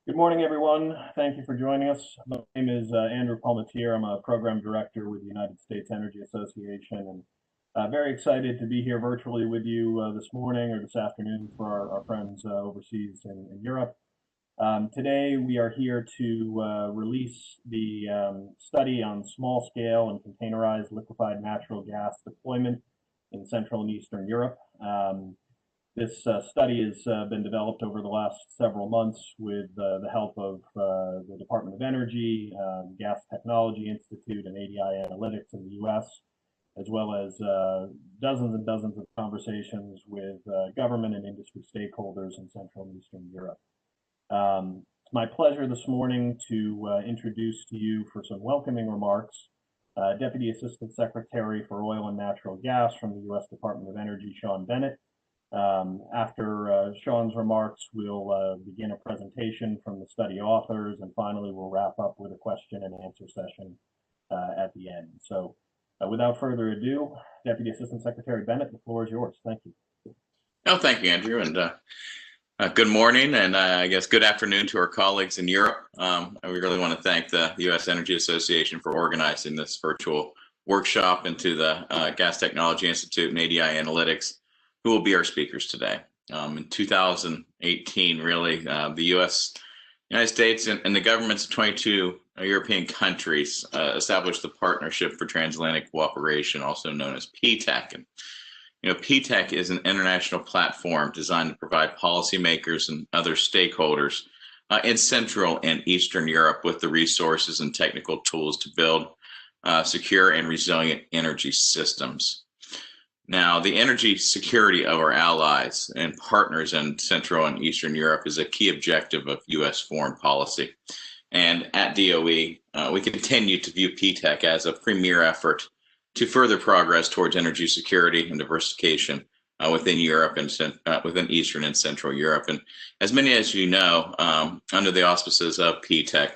Good morning, everyone. Thank you for joining us. My name is Andrew Palmatier. I'm a program director with the United States Energy Association, and very excited to be here virtually with you this morning or this afternoon for our friends overseas in Europe. Today, we are here to release the study on small-scale and containerized liquefied natural gas deployment in Central and Eastern Europe. This study has been developed over the last several months with the help of the Department of Energy, Gas Technology Institute, and ADI Analytics in the US, as well as dozens and dozens of conversations with government and industry stakeholders in Central and Eastern Europe. It's my pleasure this morning to introduce to you for some welcoming remarks Deputy Assistant Secretary for Oil and Natural Gas from the US Department of Energy, Shawn Bennett. After Shawn's remarks, we'll begin a presentation from the study authors, and finally we'll wrap up with a question and answer session at the end. So without further ado, Deputy Assistant Secretary Bennett, the floor is yours. Thank you. Oh, thank you, Andrew, and good morning, and I guess good afternoon to our colleagues in Europe. We really want to thank the U.S. Energy Association for organizing this virtual workshop, and to the Gas Technology Institute and ADI Analytics, who will be our speakers today. In 2018, really, the United States and the governments of 22 European countries established the Partnership for Transatlantic Cooperation, also known as PTEC. And PTEC is an international platform designed to provide policymakers and other stakeholders in Central and Eastern Europe with the resources and technical tools to build secure and resilient energy systems. Now, the energy security of our allies and partners in Central and Eastern Europe is a key objective of U.S. foreign policy. And at DOE, we continue to view PTEC as a premier effort to further progress towards energy security and diversification within Europe and within Eastern and Central Europe. And as many as you know, under the auspices of PTEC,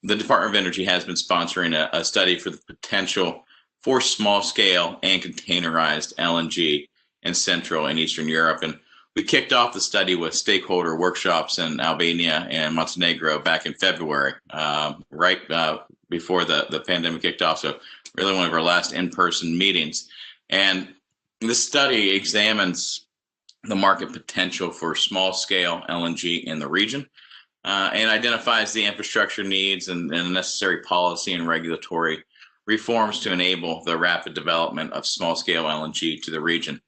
the Department of Energy has been sponsoring a study for the potential for small-scale and containerized LNG in Central and Eastern Europe. And we kicked off the study with stakeholder workshops in Albania and Montenegro back in February, right before the pandemic kicked off. So really one of our last in-person meetings. And this study examines the market potential for small-scale LNG in the region and identifies the infrastructure needs and the necessary policy and regulatory reforms to enable the rapid development of small-scale LNG to the region.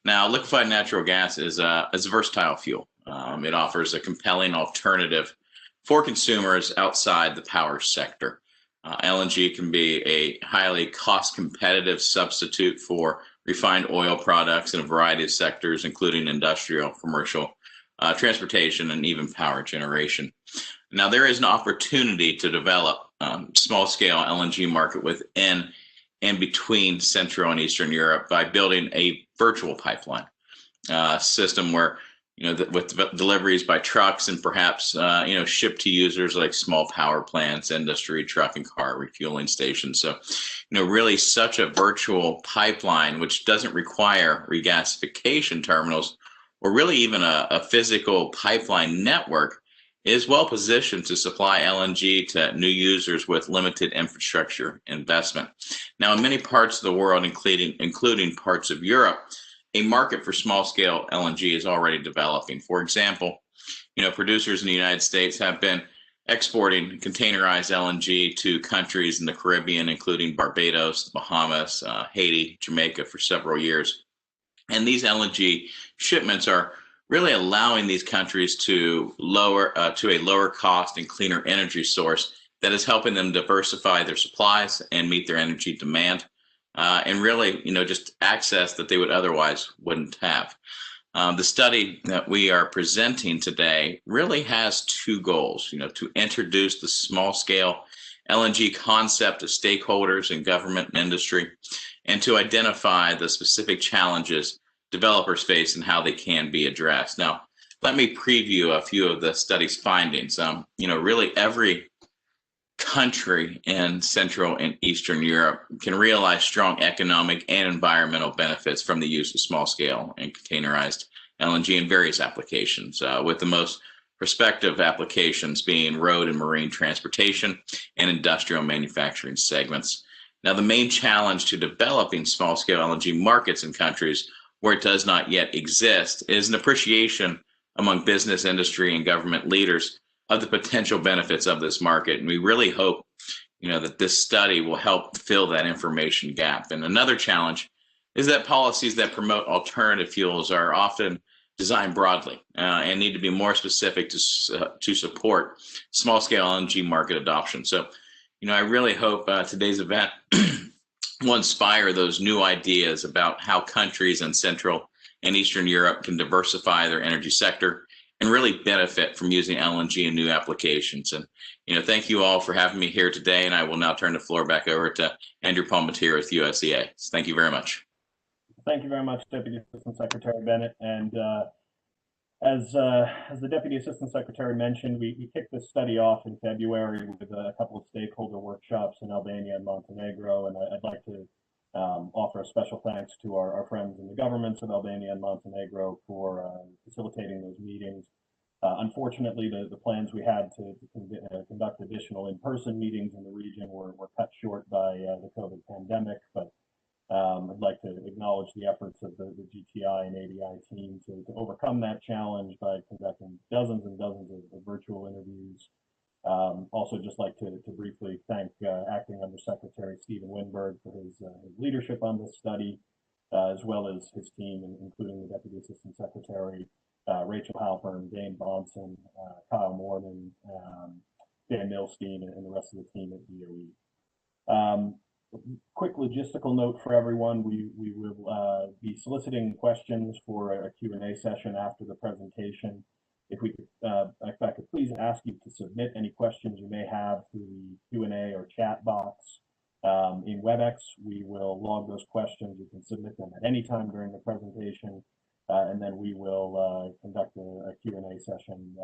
Now, liquefied natural gas is a versatile fuel. It offers a compelling alternative for consumers outside the power sector. LNG can be a highly cost-competitive substitute for refined oil products in a variety of sectors, including industrial, commercial, transportation, and even power generation. Now, there is an opportunity to develop small-scale LNG market within and between Central and Eastern Europe by building a virtual pipeline system where, with deliveries by trucks and perhaps, shipped to users like small power plants, industry, truck and car refueling stations. So, really such a virtual pipeline, which doesn't require regasification terminals or really even a physical pipeline network, is well positioned to supply LNG to new users with limited infrastructure investment. Now, in many parts of the world, including parts of Europe, a market for small-scale LNG is already developing. For example, producers in the United States have been exporting containerized LNG to countries in the Caribbean, including Barbados, the Bahamas, Haiti, Jamaica, for several years. And these LNG shipments are really allowing these countries to a lower cost and cleaner energy source that is helping them diversify their supplies and meet their energy demand, and really, just access that they would otherwise wouldn't have. The study that we are presenting today really has two goals, to introduce the small-scale LNG concept to stakeholders in government and industry, and to identify the specific challenges developers face and how they can be addressed. Now, let me preview a few of the study's findings. Really every country in Central and Eastern Europe can realize strong economic and environmental benefits from the use of small-scale and containerized LNG in various applications, with the most prospective applications being road and marine transportation and industrial manufacturing segments. Now, the main challenge to developing small-scale LNG markets in countries where it does not yet exist is an appreciation among business, industry, and government leaders of the potential benefits of this market. And we really hope, that this study will help fill that information gap. And another challenge is that policies that promote alternative fuels are often designed broadly and need to be more specific to support small-scale LNG market adoption. So, I really hope today's event will inspire those new ideas about how countries in Central and Eastern Europe can diversify their energy sector and really benefit from using LNG in new applications. And, thank you all for having me here today, and I will now turn the floor back over to Andrew Palmatier with USEA. So thank you very much. Thank you very much, Deputy Assistant Secretary Bennett. And as the Deputy Assistant Secretary mentioned, we kicked this study off in February with a couple of stakeholder workshops in Albania and Montenegro, and I'd like to offer a special thanks to our friends in the governments of Albania and Montenegro for facilitating those meetings. Unfortunately, the plans we had to conduct additional in-person meetings in the region were cut short by the COVID pandemic, but I'd like to acknowledge the efforts of the GTI and ADI team to overcome that challenge by conducting dozens and dozens of virtual interviews. Also, just like to briefly thank Acting Undersecretary Stephen Winberg for his leadership on this study, as well as his team, including the Deputy Assistant Secretary, Rachel Halpern, Dane Bonson, Kyle Morgan, Dan Milstein, and the rest of the team at DOE. Quick logistical note for everyone, we will be soliciting questions for a Q&A session after the presentation. If I could please ask you to submit any questions you may have through the Q&A or chat box in WebEx. We will log those questions. You can submit them at any time during the presentation, and then we will conduct a Q&A session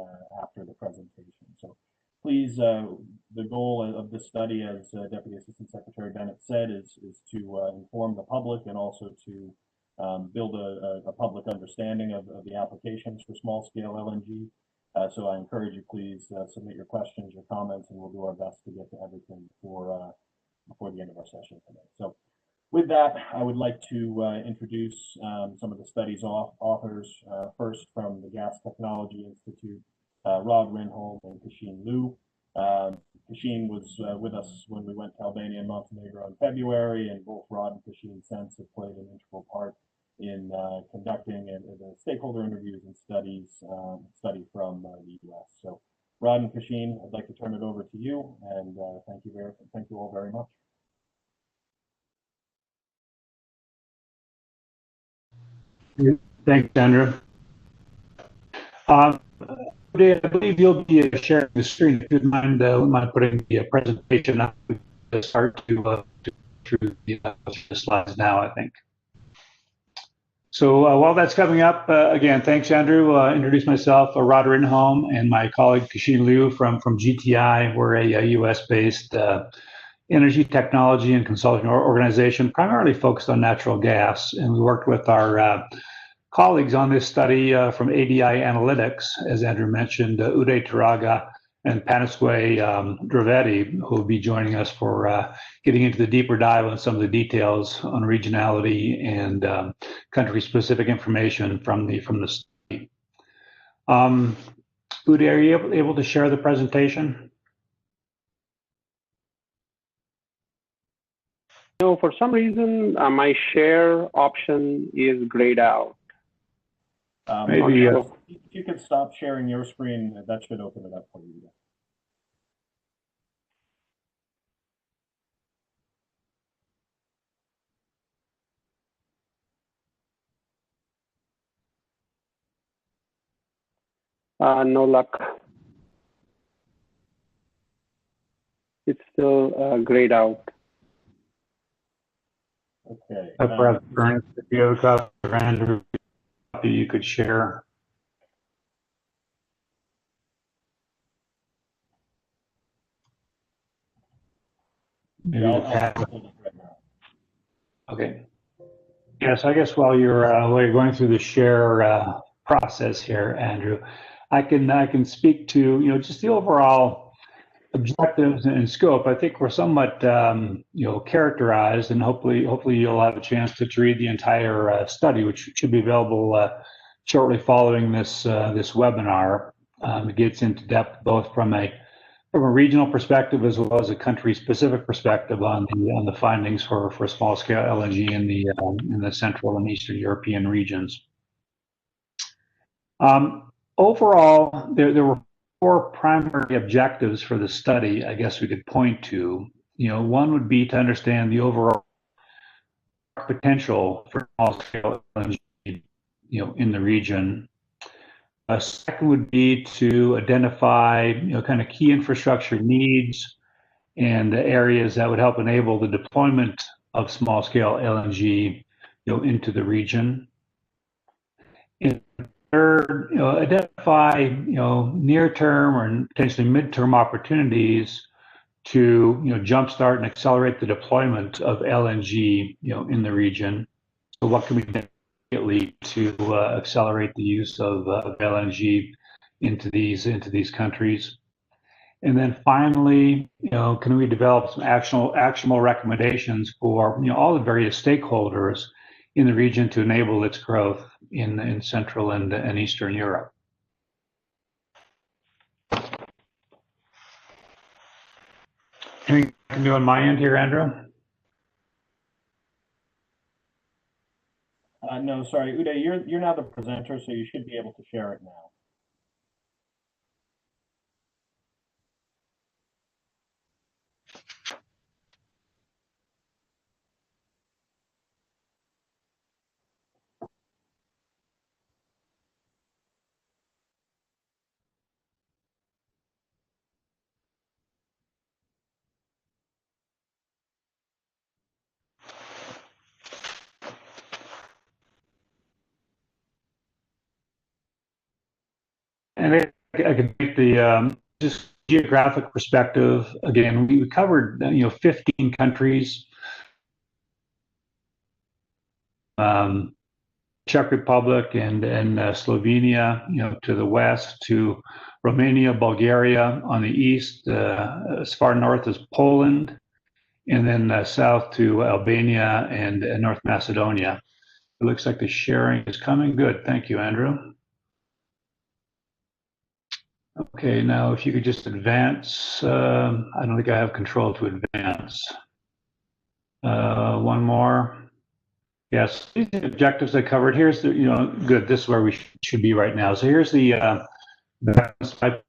after the presentation. So please, the goal of this study, as Deputy Assistant Secretary Bennett said, is to inform the public and also to build a public understanding of the applications for small-scale LNG. So I encourage you, please submit your questions, your comments, and we'll do our best to get to everything before the end of our session today. So with that, I would like to introduce some of the study's authors. First, from the Gas Technology Institute, Rod Rinholm and Kexin Liu. Kexin was with us when we went to Albania and Montenegro in February, and both Rod and Kexin since have played an integral part in conducting the stakeholder interviews and study from the U.S. So, Rod and Kexin, I'd like to turn it over to you, and thank you all very much. Thanks, Andrew. I believe you'll be sharing the screen. If you mind putting the presentation up, to start to through the slides now, I think. So while that's coming up, again, thanks, Andrew. Introduce myself, Rod Rinholm, and my colleague Kexin Liu from GTI. We're a U.S.-based energy technology and consulting organization, primarily focused on natural gas, and we worked with our colleagues on this study from ADI Analytics, as Andrew mentioned, Uday Turaga and Panisway Dravetti, who will be joining us for getting into the deeper dive on some of the details on regionality and country-specific information from the study. Uday, are you able to share the presentation? No, for some reason, my share option is grayed out. Maybe if you could stop sharing your screen, that should open it up for you. No luck. It's still grayed out. Okay. Perhaps if you have a copy of Andrew, you could share. Maybe okay. Yes, I guess while you're going through the share process here, Andrew, I can speak to just the overall objectives and scope. I think we're somewhat characterized, and hopefully you'll have a chance to read the entire study, which should be available shortly following this webinar. It gets into depth both from a regional perspective as well as a country-specific perspective on the findings for small-scale LNG in the Central and Eastern European regions. Overall, there were 4 primary objectives for the study, I guess we could point to. One would be to understand the overall potential for small-scale LNG, in the region. A second would be to identify, kind of key infrastructure needs and the areas that would help enable the deployment of small-scale LNG, into the region. And third, identify, near-term or potentially mid-term opportunities to, jumpstart and accelerate the deployment of LNG, in the region. So what can we do to accelerate the use of LNG into these countries? And then finally, can we develop some actionable recommendations for all the various stakeholders in the region to enable its growth in Central and Eastern Europe? Anything I can do on my end here, Andrew? No, sorry, Uday, you're now the presenter, so you should be able to share it now. And I could take the just geographic perspective. Again, we covered 15 countries. Czech Republic and Slovenia, to the west, to Romania, Bulgaria on the east, as far north as Poland, and then south to Albania and North Macedonia. It looks like the sharing is coming. Good. Thank you, Andrew. Okay, now if you could just advance. I don't think I have control to advance. One more. Yes, these are the objectives I covered. Here's the, good. This is where we should be right now. So here's the slide.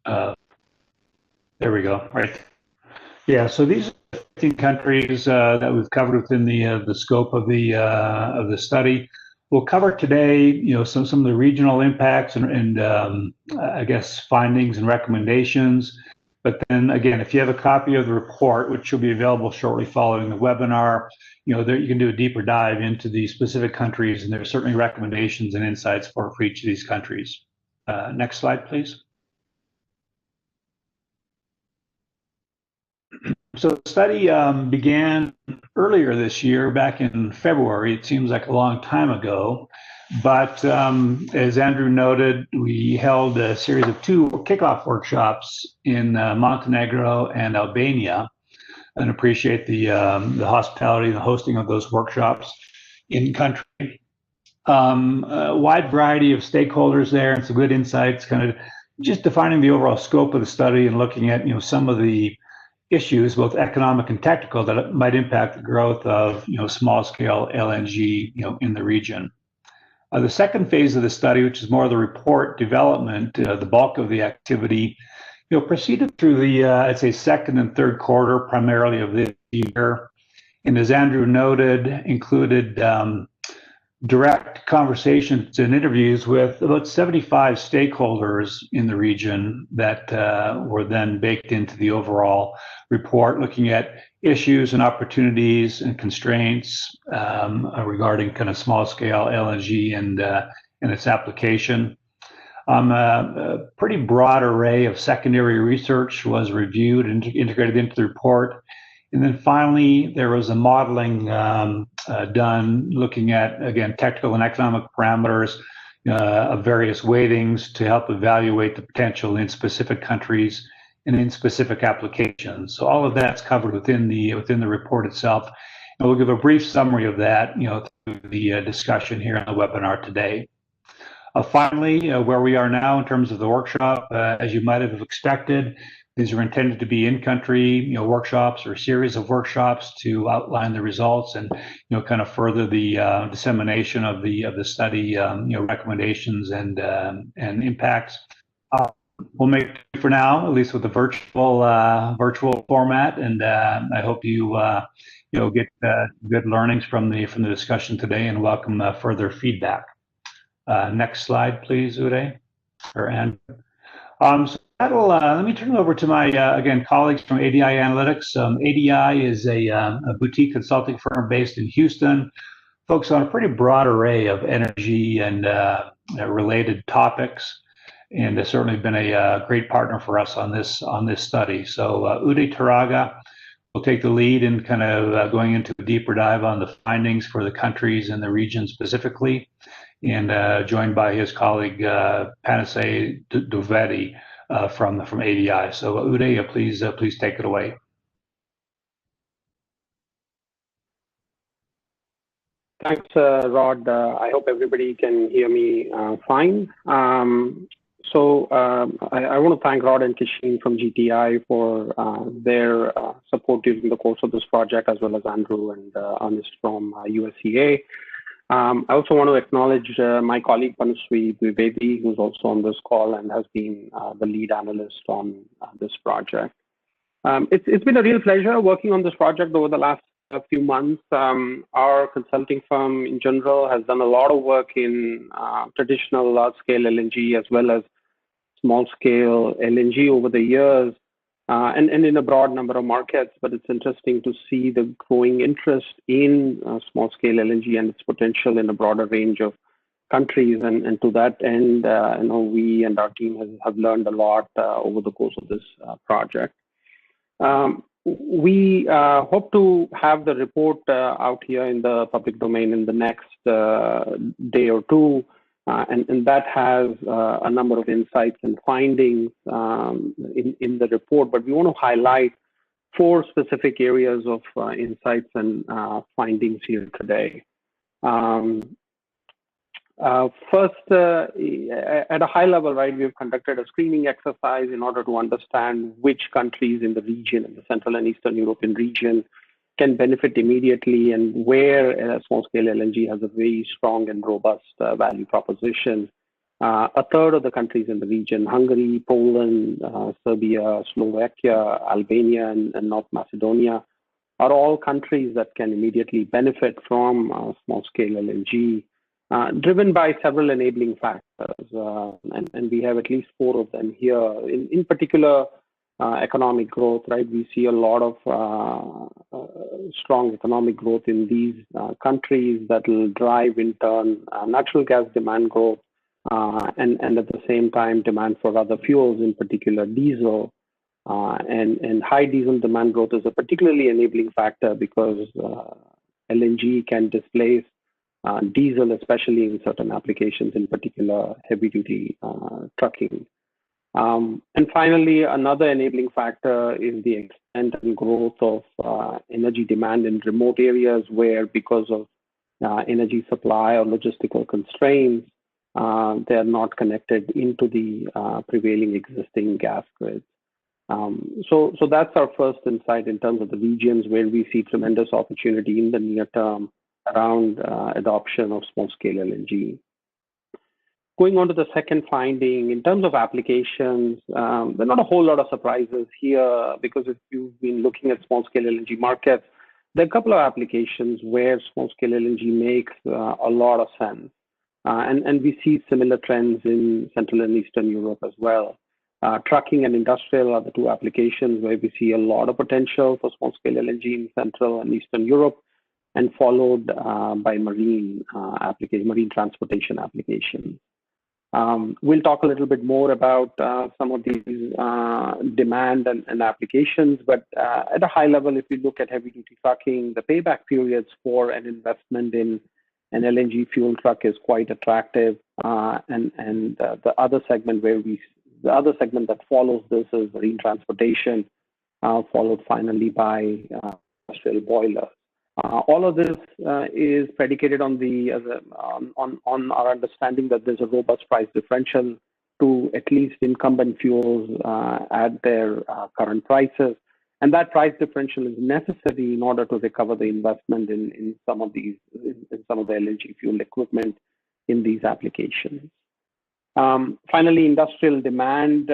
There we go. Right. Yeah. So these are 15 countries that we've covered within the scope of the study. We'll cover today, some of the regional impacts and I guess findings and recommendations. But then again, if you have a copy of the report, which will be available shortly following the webinar, there you can do a deeper dive into the specific countries, and there are certainly recommendations and insights for each of these countries. Next slide, please. So the study began earlier this year, back in February. It seems like a long time ago. But as Andrew noted, we held a series of 2 kickoff workshops in Montenegro and Albania, and appreciate the hospitality and the hosting of those workshops in country. A wide variety of stakeholders there and some good insights, kind of just defining the overall scope of the study and looking at some of the issues, both economic and technical, that might impact the growth of small-scale LNG in the region. The second phase of the study, which is more of the report development, the bulk of the activity, proceeded through the I'd say second and third quarter primarily of this year, and as Andrew noted, included direct conversations and interviews with about 75 stakeholders in the region that were then baked into the overall report, looking at issues and opportunities and constraints regarding kind of small-scale LNG and its application. A pretty broad array of secondary research was reviewed and integrated into the report, And then finally, there was a modeling done looking at, again, technical and economic parameters of various weightings to help evaluate the potential in specific countries and in specific applications. So all of that's covered within the report itself. And we'll give a brief summary of that, through the discussion here on the webinar today. Finally, where we are now in terms of the workshop, as you might have expected, these are intended to be in-country, workshops or series of workshops to outline the results and, kind of further the dissemination of the study, recommendations and impacts. We'll make it for now, at least with the virtual format, and I hope you get good learnings from the discussion today, and welcome further feedback. Next slide, please, Uday or Andrew. So that'll let me turn it over to my again colleagues from ADI Analytics. ADI is a boutique consulting firm based in Houston, focused on a pretty broad array of energy and related topics, and has certainly been a great partner for us on this study. So Uday Turaga will take the lead in kind of going into a deeper dive on the findings for the countries and the region specifically, and joined by his colleague Panasay Duvedi from ADI. So Uday, please take it away. Thanks, Rod. I hope everybody can hear me fine. So I want to thank Rod and Kexin from GTI for their support during the course of this project, as well as Andrew and Ernest from USEA. I also want to acknowledge my colleague Panasay Duvedi, who's also on this call and has been the lead analyst on this project. It's been a real pleasure working on this project over the last few months. Our consulting firm in general has done a lot of work in traditional large-scale LNG as well as small-scale LNG over the years, and in a broad number of markets. But it's interesting to see the growing interest in small-scale LNG and its potential in a broader range of countries. And to that end, we and our team have learned a lot over the course of this project. We hope to have the report out here in the public domain in the next day or two. And that has a number of insights and findings in the report, but we want to highlight 4 specific areas of insights and findings here today. First, at a high level, right, we've conducted a screening exercise in order to understand which countries in the region, in the Central and Eastern European region, can benefit immediately, and where small-scale LNG has a very strong and robust value proposition. A third of the countries in the region, Hungary, Poland, Serbia, Slovakia, Albania, and North Macedonia, are all countries that can immediately benefit from small-scale LNG, driven by several enabling factors. And we have at least 4 of them here. In particular, economic growth, right? We see a lot of strong economic growth in these countries that will drive, in turn, natural gas demand growth, and at the same time, demand for other fuels, in particular diesel. And high diesel demand growth is a particularly enabling factor because LNG can displace diesel, especially in certain applications, in particular heavy-duty trucking. And finally, another enabling factor is the extent and growth of energy demand in remote areas where, because of energy supply or logistical constraints, they are not connected into the prevailing existing gas grids. So that's our first insight in terms of the regions where we see tremendous opportunity in the near term around adoption of small-scale LNG. Going on to the second finding, in terms of applications, there are not a whole lot of surprises here, because if you've been looking at small-scale LNG markets, there are a couple of applications where small-scale LNG makes a lot of sense. And we see similar trends in Central and Eastern Europe as well. Trucking and industrial are the 2 applications where we see a lot of potential for small-scale LNG in Central and Eastern Europe, and followed by marine transportation applications. We'll talk a little bit more about some of these demand and applications, but at a high level, if you look at heavy-duty trucking, the payback periods for an investment in an LNG fuel truck is quite attractive, and the other segment that follows this is marine transportation, followed finally by industrial boilers. All of this is predicated on our understanding that there's a robust price differential to at least incumbent fuels at their current prices, and that price differential is necessary in order to recover the investment in some of the LNG fuel equipment in these applications. Finally, industrial demand.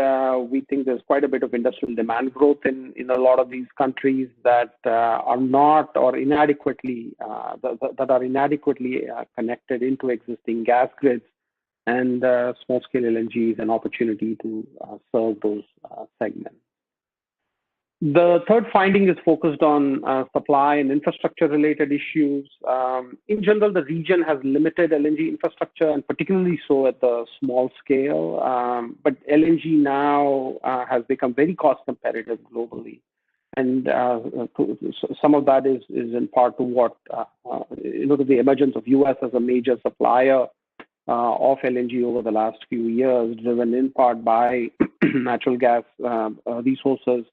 We think there's quite a bit of industrial demand growth in a lot of these countries that are not or inadequately connected into existing gas grids, and small-scale LNG is an opportunity to serve those segments. The third finding is focused on supply and infrastructure-related issues. In general, the region has limited LNG infrastructure, and particularly so at the small scale. But LNG now has become very cost-competitive globally, and some of that is in part to what to the emergence of U.S. as a major supplier of LNG over the last few years, driven in part by natural gas resources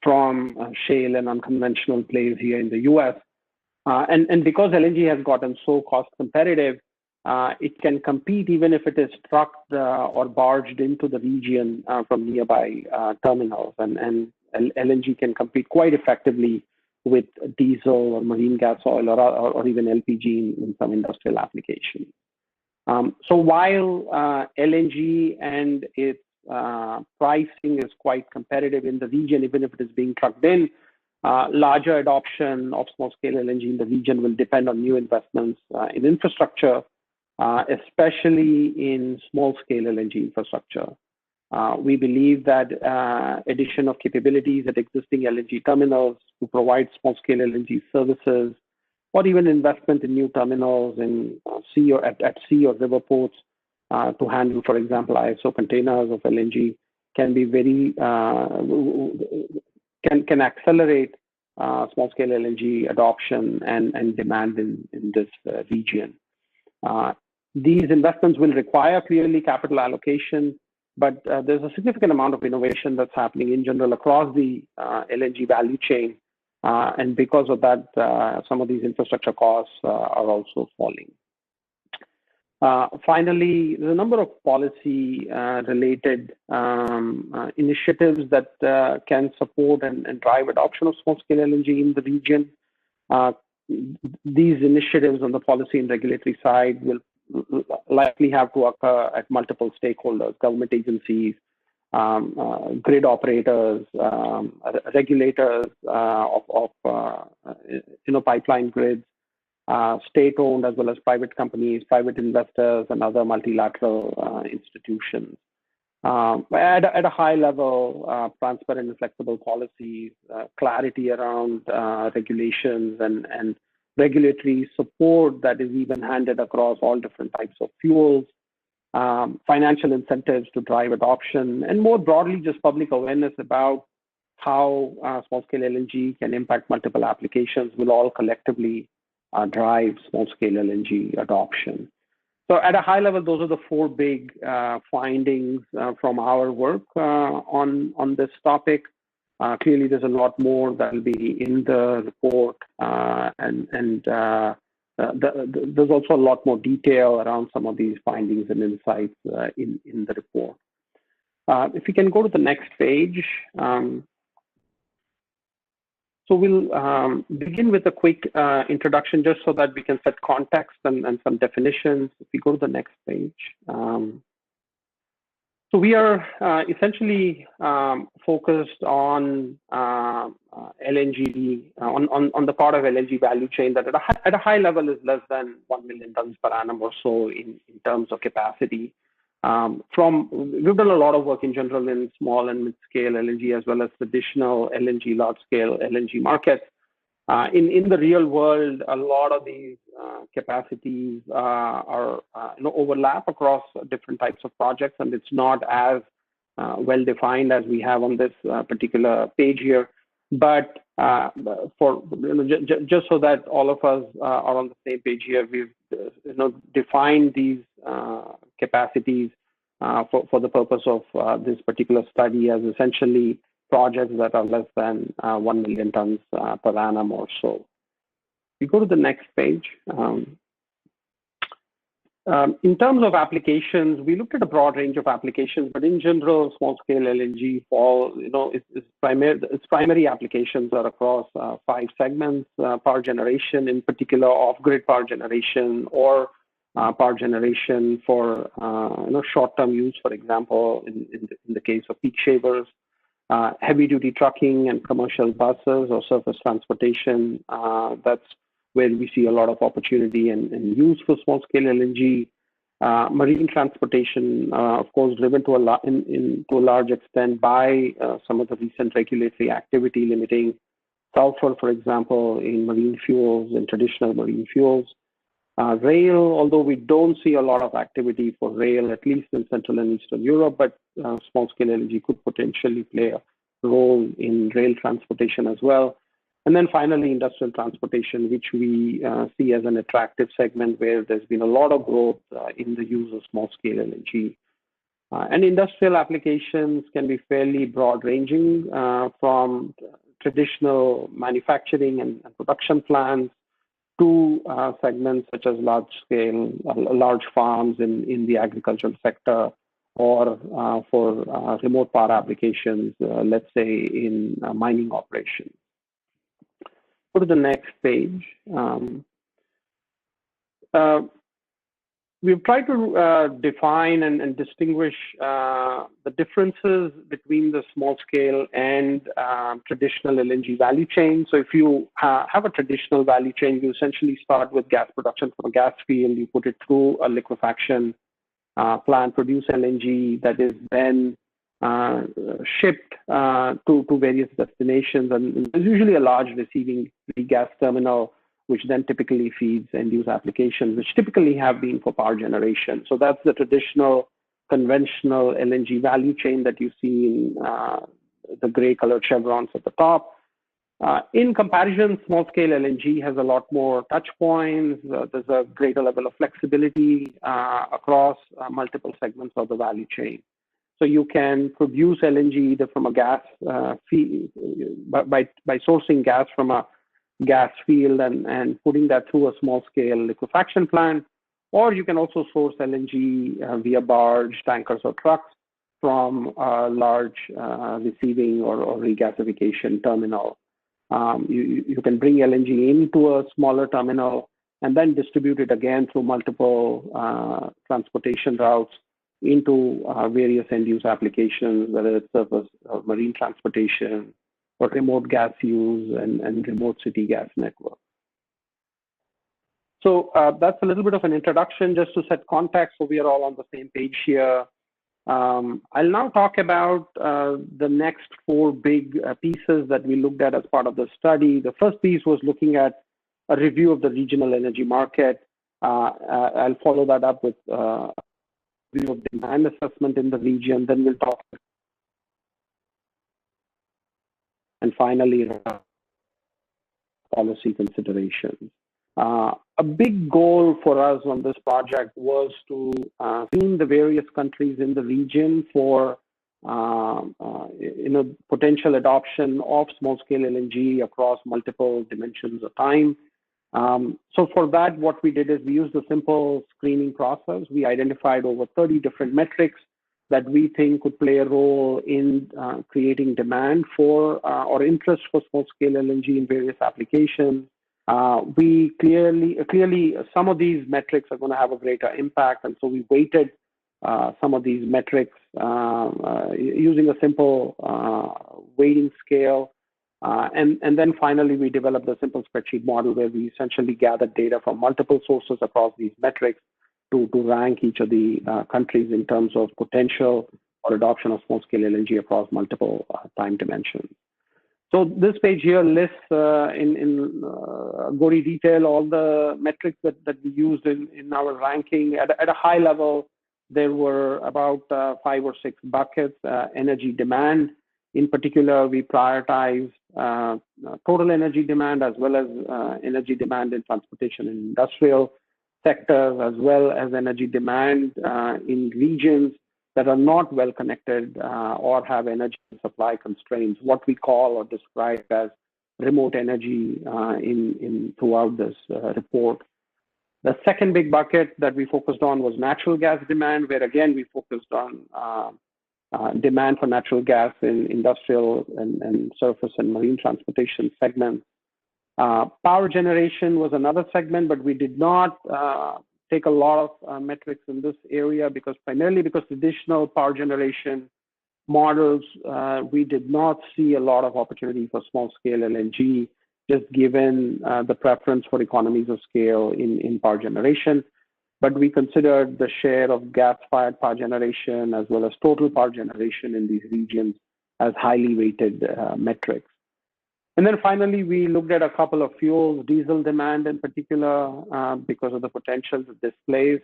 from shale and unconventional plays here in the U.S. And because LNG has gotten so cost competitive, it can compete even if it is trucked or barged into the region from nearby terminals. And LNG can compete quite effectively with diesel or marine gas oil or even LPG in some industrial applications. So while LNG and its pricing is quite competitive in the region, even if it is being trucked in, larger adoption of small-scale LNG in the region will depend on new investments in infrastructure, especially in small-scale LNG infrastructure. We believe that addition of capabilities at existing LNG terminals to provide small-scale LNG services, or even investment in new terminals in sea or at sea or river ports to handle, for example, ISO containers of LNG, can be very can accelerate small-scale LNG adoption and demand in this region. These investments will require clearly capital allocation, but there's a significant amount of innovation that's happening in general across the LNG value chain, and because of that, some of these infrastructure costs are also falling. Finally, there's a number of policy-related initiatives that can support and drive adoption of small-scale LNG in the region. These initiatives on the policy and regulatory side will likely have to occur at multiple stakeholders, government agencies, grid operators, regulators of pipeline grids, state-owned as well as private companies, private investors, and other multilateral institutions. At a high level, transparent and flexible policies, clarity around regulations, and regulatory support that is even-handed across all different types of fuels, financial incentives to drive adoption, and more broadly, just public awareness about how small-scale LNG can impact multiple applications will all collectively drive small-scale LNG adoption. So at a high level, those are the four big findings from our work on this topic. Clearly, there's a lot more that will be in the report, and there's also a lot more detail around some of these findings and insights in the report. If you can go to the next page. So we'll begin with a quick introduction just so that we can set context and some definitions. If you go to the next page. So we are essentially focused on LNG, on the part of LNG value chain that at a high level is less than 1 million tons per annum or so in terms of capacity. We've done a lot of work in general in small and mid-scale LNG as well as traditional LNG, large-scale LNG markets. In the real world, a lot of these capacities are overlap across different types of projects, and it's not as well defined as we have on this particular page here. But for just so that all of us are on the same page here, we've defined these capacities for the purpose of this particular study as essentially projects that are less than 1 million tons per annum or so. We go to the next page. In terms of applications, we looked at a broad range of applications, but in general, small-scale LNG its primary applications are across 5 segments: power generation, in particular off-grid power generation, or power generation for short-term use, for example, in the case of peak shavers, heavy-duty trucking and commercial buses or surface transportation. That's where we see a lot of opportunity and use for small-scale LNG. Marine transportation, of course, driven to a large extent by some of the recent regulatory activity limiting sulfur, for example, in marine fuels and traditional marine fuels. Rail, although we don't see a lot of activity for rail, at least in Central and Eastern Europe, but small-scale LNG could potentially play a role in rail transportation as well. And then finally, industrial transportation, which we see as an attractive segment where there's been a lot of growth in the use of small-scale LNG. And industrial applications can be fairly broad-ranging from traditional manufacturing and production plants to segments such as large farms in the agricultural sector, or for remote power applications, let's say in mining operations. Go to the next page. We've tried to define and distinguish the differences between the small scale and traditional LNG value chain. So if you have a traditional value chain, you essentially start with gas production from a gas field, you put it through a liquefaction plant, produce LNG that is then shipped to various destinations, and there's usually a large receiving gas terminal, which then typically feeds end-use applications, which typically have been for power generation. So that's the traditional, conventional LNG value chain that you see in the gray-colored chevrons at the top. In comparison, small-scale LNG has a lot more touch points. There's a greater level of flexibility across multiple segments of the value chain. So you can produce LNG either from a gas field, by sourcing gas from a gas field and putting that through a small-scale liquefaction plant, or you can also source LNG via barge, tankers, or trucks from a large receiving or regasification terminal. You can bring LNG into a smaller terminal and then distribute it again through multiple transportation routes into various end-use applications, whether it's surface or marine transportation, or remote gas use and remote city gas network. So that's a little bit of an introduction just to set context so we are all on the same page here. I'll now talk about the next 4 big pieces that we looked at as part of the study. The first piece was looking at a review of the regional energy market. I'll follow that up with a review of demand assessment in the region. Then we'll talk. And finally, policy considerations. A big goal for us on this project was to screen the various countries in the region for potential adoption of small-scale LNG across multiple dimensions of time. So for that, what we did is we used a simple screening process. We identified over 30 different metrics that we think could play a role in creating demand for or interest for small-scale LNG in various applications. We clearly, some of these metrics are going to have a greater impact, and so we weighted some of these metrics using a simple weighting scale. And then finally, we developed a simple spreadsheet model where we essentially gathered data from multiple sources across these metrics to rank each of the countries in terms of potential or adoption of small-scale LNG across multiple time dimensions. So this page here lists in gory detail all the metrics that we used in our ranking. At a high level, there were about 5 or 6 buckets. Energy demand, in particular, we prioritized total energy demand as well as energy demand in transportation and industrial sectors, as well as energy demand in regions that are not well connected or have energy supply constraints, what we call or describe as remote energy throughout this report. The second big bucket that we focused on was natural gas demand, where again we focused on demand for natural gas in industrial and surface and marine transportation segments. Power generation was another segment, but we did not take a lot of metrics in this area primarily because traditional power generation models, we did not see a lot of opportunity for small scale LNG, just given the preference for economies of scale in power generation. But we considered the share of gas-fired power generation as well as total power generation in these regions as highly weighted metrics. And then finally, we looked at a couple of fuels, diesel demand in particular, because of the potential to displace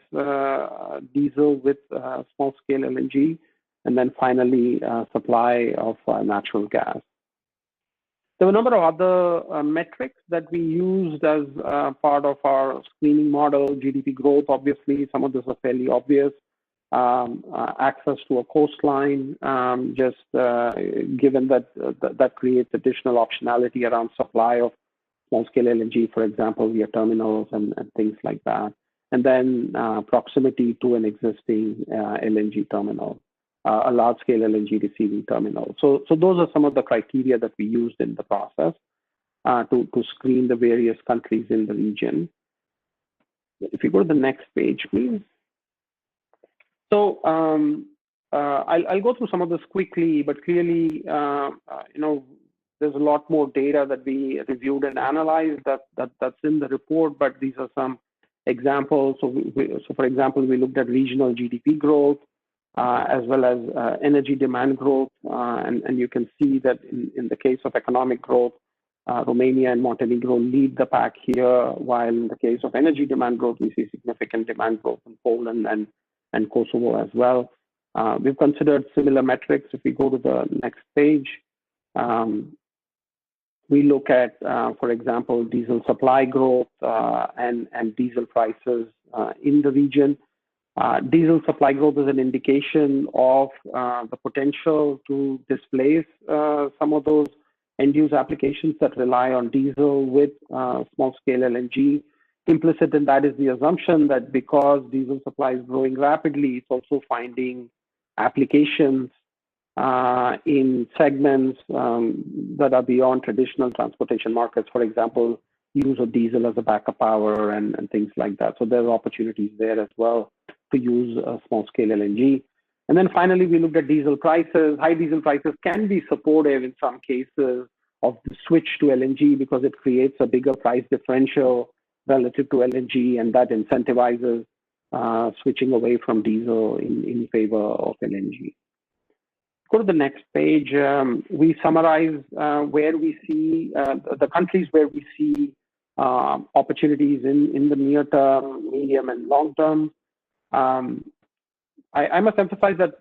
diesel with small-scale LNG, and then finally, supply of natural gas. There were a number of other metrics that we used as part of our screening model. GDP growth, obviously, some of these are fairly obvious. Access to a coastline, just given that creates additional optionality around supply of small-scale LNG, for example, via terminals and things like that. And then proximity to an existing LNG terminal, a large-scale LNG receiving terminal. So those are some of the criteria that we used in the process to screen the various countries in the region. If you go to the next page, please. So I'll go through some of this quickly, but clearly, there's a lot more data that we reviewed and analyzed that's in the report, but these are some examples. So for example, we looked at regional GDP growth as well as energy demand growth, and you can see that in the case of economic growth, Romania and Montenegro lead the pack here, while in the case of energy demand growth, we see significant demand growth in Poland and Kosovo as well. We've considered similar metrics. If we go to the next page, we look at, for example, diesel supply growth and diesel prices in the region. Diesel supply growth is an indication of the potential to displace some of those end-use applications that rely on diesel with small-scale LNG. Implicit in that is the assumption that because diesel supply is growing rapidly, it's also finding applications in segments that are beyond traditional transportation markets. For example, use of diesel as a backup power and things like that. So there are opportunities there as well to use small-scale LNG. And then finally, we looked at diesel prices. High diesel prices can be supportive in some cases of the switch to LNG because it creates a bigger price differential relative to LNG, and that incentivizes switching away from diesel in favor of LNG. Go to the next page. We summarize where we see the countries where we see opportunities in the near term, medium, and long term. I must emphasize that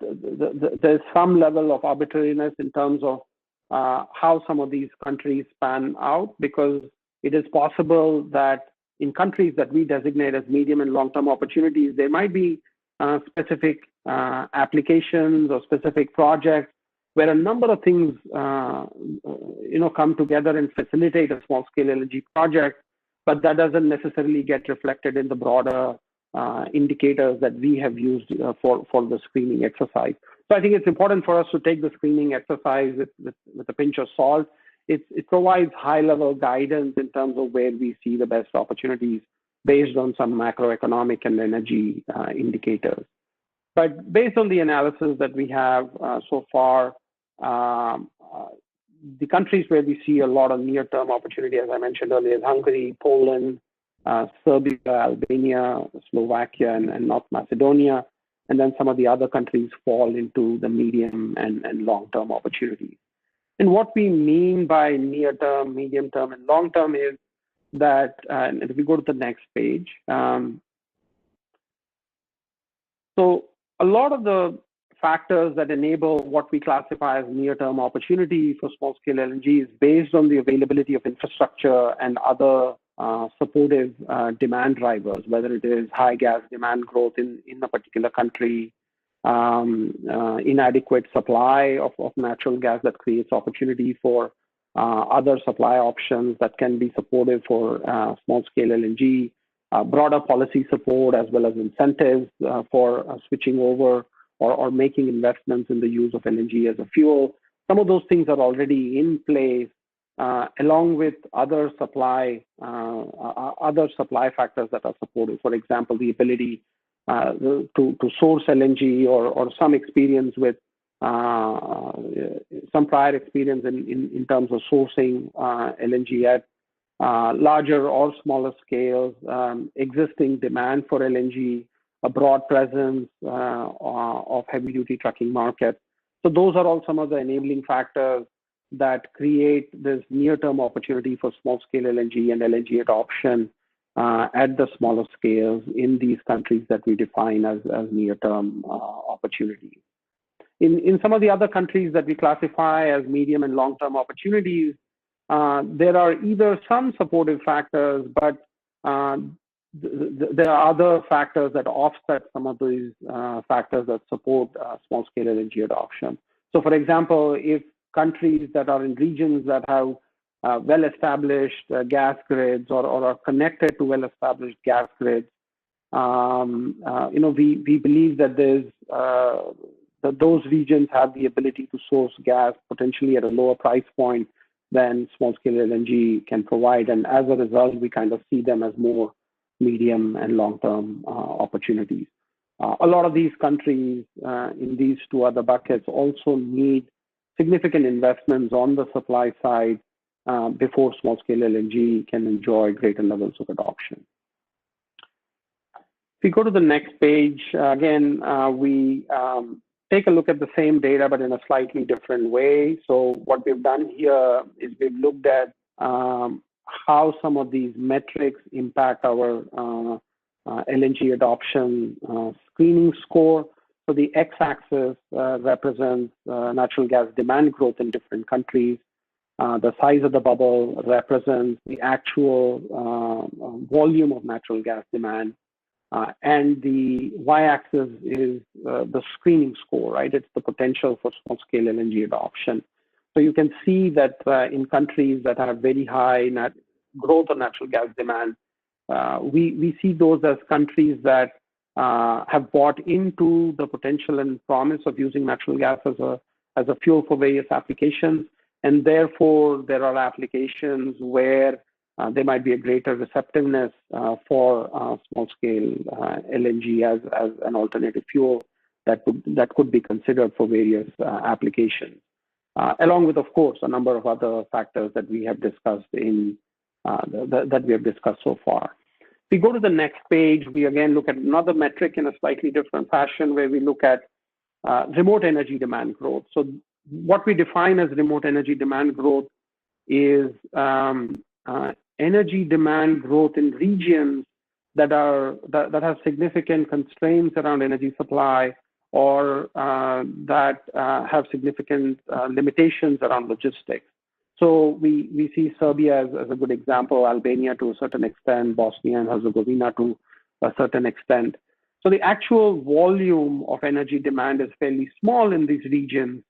there's some level of arbitrariness in terms of how some of these countries pan out, because it is possible that in countries that we designate as medium and long-term opportunities, there might be specific applications or specific projects where a number of things come together and facilitate a small-scale LNG project, but that doesn't necessarily get reflected in the broader indicators that we have used for the screening exercise. So I think it's important for us to take the screening exercise with a pinch of salt. It provides high-level guidance in terms of where we see the best opportunities based on some macroeconomic and energy indicators. But based on the analysis that we have so far, the countries where we see a lot of near-term opportunity, as I mentioned earlier, is Hungary, Poland, Serbia, Albania, Slovakia, and North Macedonia. And then some of the other countries fall into the medium and long-term opportunities. And what we mean by near term, medium term, and long term is that, and if we go to the next page, so a lot of the factors that enable what we classify as near-term opportunity for small-scale LNG is based on the availability of infrastructure and other supportive demand drivers, whether it is high gas demand growth in a particular country, inadequate supply of natural gas that creates opportunity for other supply options that can be supportive for small-scale LNG, broader policy support as well as incentives for switching over or making investments in the use of LNG as a fuel. Some of those things are already in place, along with other supply factors that are supportive. For example, the ability to source LNG or some experience with some prior experience in terms of sourcing LNG at larger or smaller scales, existing demand for LNG, a broad presence of heavy-duty trucking market. So those are all some of the enabling factors that create this near-term opportunity for small-scale LNG and LNG adoption at the smaller scales in these countries that we define as near-term opportunities. In some of the other countries that we classify as medium and long-term opportunities, there are either some supportive factors, but there are other factors that offset some of these factors that support small-scale LNG adoption. So, for example, if countries that are in regions that have well-established gas grids or are connected to well-established gas grids, we believe that that those regions have the ability to source gas potentially at a lower price point than small-scale LNG can provide, and as a result, we kind of see them as more medium and long-term opportunities. A lot of these countries in these two other buckets also need significant investments on the supply side before small-scale LNG can enjoy greater levels of adoption. If we go to the next page, again, we take a look at the same data, but in a slightly different way. So what we've done here is we've looked at how some of these metrics impact our LNG adoption screening score. So the x-axis represents natural gas demand growth in different countries. The size of the bubble represents the actual volume of natural gas demand. And the y-axis is the screening score, right? It's the potential for small-scale LNG adoption. So you can see that in countries that have very high growth of natural gas demand, we see those as countries that have bought into the potential and promise of using natural gas as a fuel for various applications. And therefore, there are applications where there might be a greater receptiveness for small-scale LNG as an alternative fuel that could be considered for various applications, along with, of course, a number of other factors that we have discussed so far. If we go to the next page, we again look at another metric in a slightly different fashion, where we look at remote energy demand growth. So what we define as remote energy demand growth is energy demand growth in regions that have significant constraints around energy supply, or that have significant limitations around logistics. So we see Serbia as a good example, Albania to a certain extent, Bosnia and Herzegovina to a certain extent. So the actual volume of energy demand is fairly small in these regions,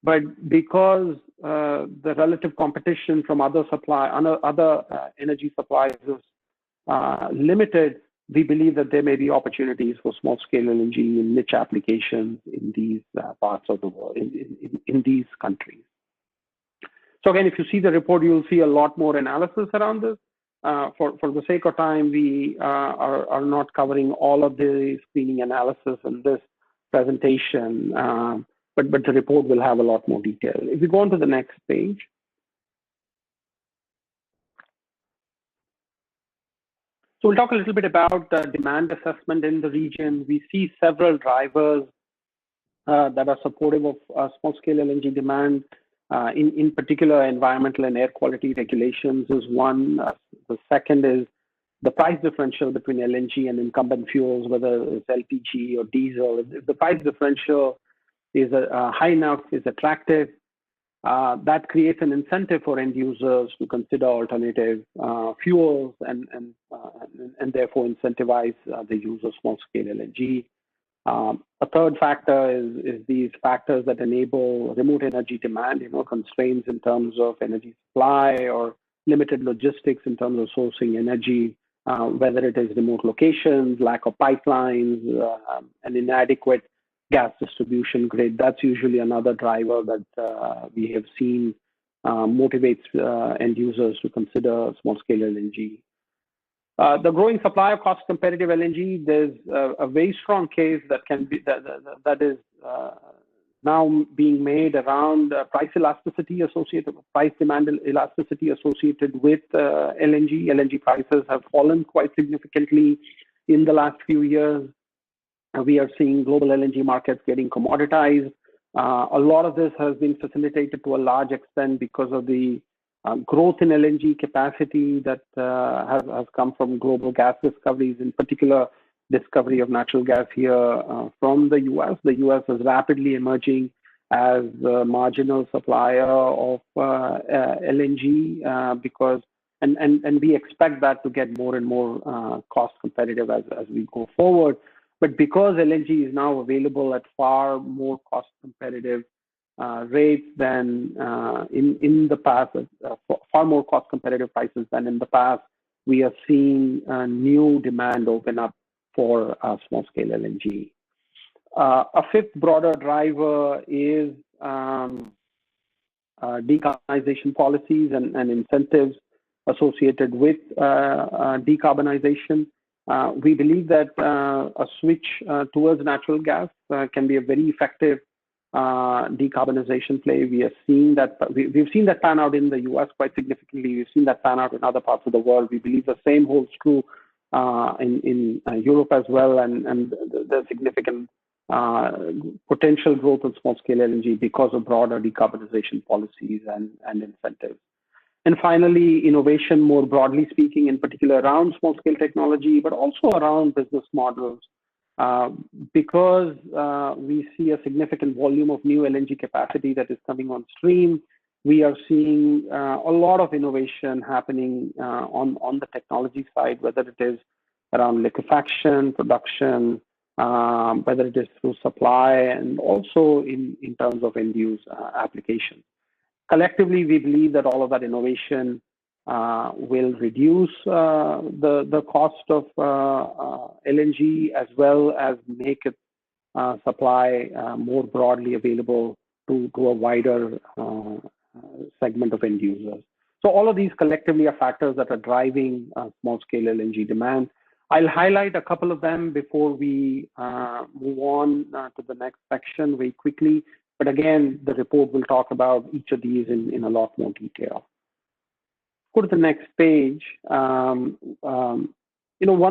but because the relative competition from other energy suppliers is limited, we believe that there may be opportunities for small-scale LNG in niche applications in these parts of the world, in these countries. So again, if you see the report, you'll see a lot more analysis around this. For the sake of time, we are not covering all of the screening analysis in this presentation, but the report will have a lot more detail. If we go on to the next page. So we'll talk a little bit about demand assessment in the region. We see several drivers that are supportive of small-scale LNG demand. In particular, environmental and air quality regulations is one. The second is the price differential between LNG and incumbent fuels, whether it's LPG or diesel. If the price differential is high enough, is attractive, that creates an incentive for end users to consider alternative fuels and therefore incentivize the use of small-scale LNG. A third factor is these factors that enable remote energy demand, constraints in terms of energy supply or limited logistics in terms of sourcing energy, whether it is remote locations, lack of pipelines, an inadequate gas distribution grid. That's usually another driver that we have seen motivates end users to consider small-scale LNG. The growing supply of cost-competitive LNG, there's a very strong case that can be that is now being made around price elasticity associated with price demand elasticity associated with LNG. LNG prices have fallen quite significantly in the last few years. We are seeing global LNG markets getting commoditized. A lot of this has been facilitated to a large extent because of the growth in LNG capacity that has come from global gas discoveries, in particular discovery of natural gas here from the US. The US is rapidly emerging as the marginal supplier of LNG because, and we expect that to get more and more cost competitive as we go forward. But because LNG is now available at far more cost competitive rates than in the past, far more cost competitive prices than in the past, we are seeing new demand open up for small scale LNG. A fifth broader driver is decarbonization policies and incentives associated with decarbonization. We believe that a switch towards natural gas can be a very effective decarbonization play. We are seeing that we've seen that pan out in the US quite significantly. We've seen that pan out in other parts of the world. We believe the same holds true in Europe as well, and the significant potential growth of small scale LNG because of broader decarbonization policies and incentives. And finally, innovation more broadly speaking, in particular around small scale technology, but also around business models. Because we see a significant volume of new LNG capacity that is coming on stream, we are seeing a lot of innovation happening on the technology side, whether it is around liquefaction, production, whether it is through supply, and also in terms of end-use applications. Collectively, we believe that all of that innovation will reduce the cost of LNG as well as make its supply more broadly available to a wider segment of end users. So all of these collectively are factors that are driving small-scale LNG demand. I'll highlight a couple of them before we move on to the next section very quickly. But again, the report will talk about each of these in a lot more detail. Go to the next page. One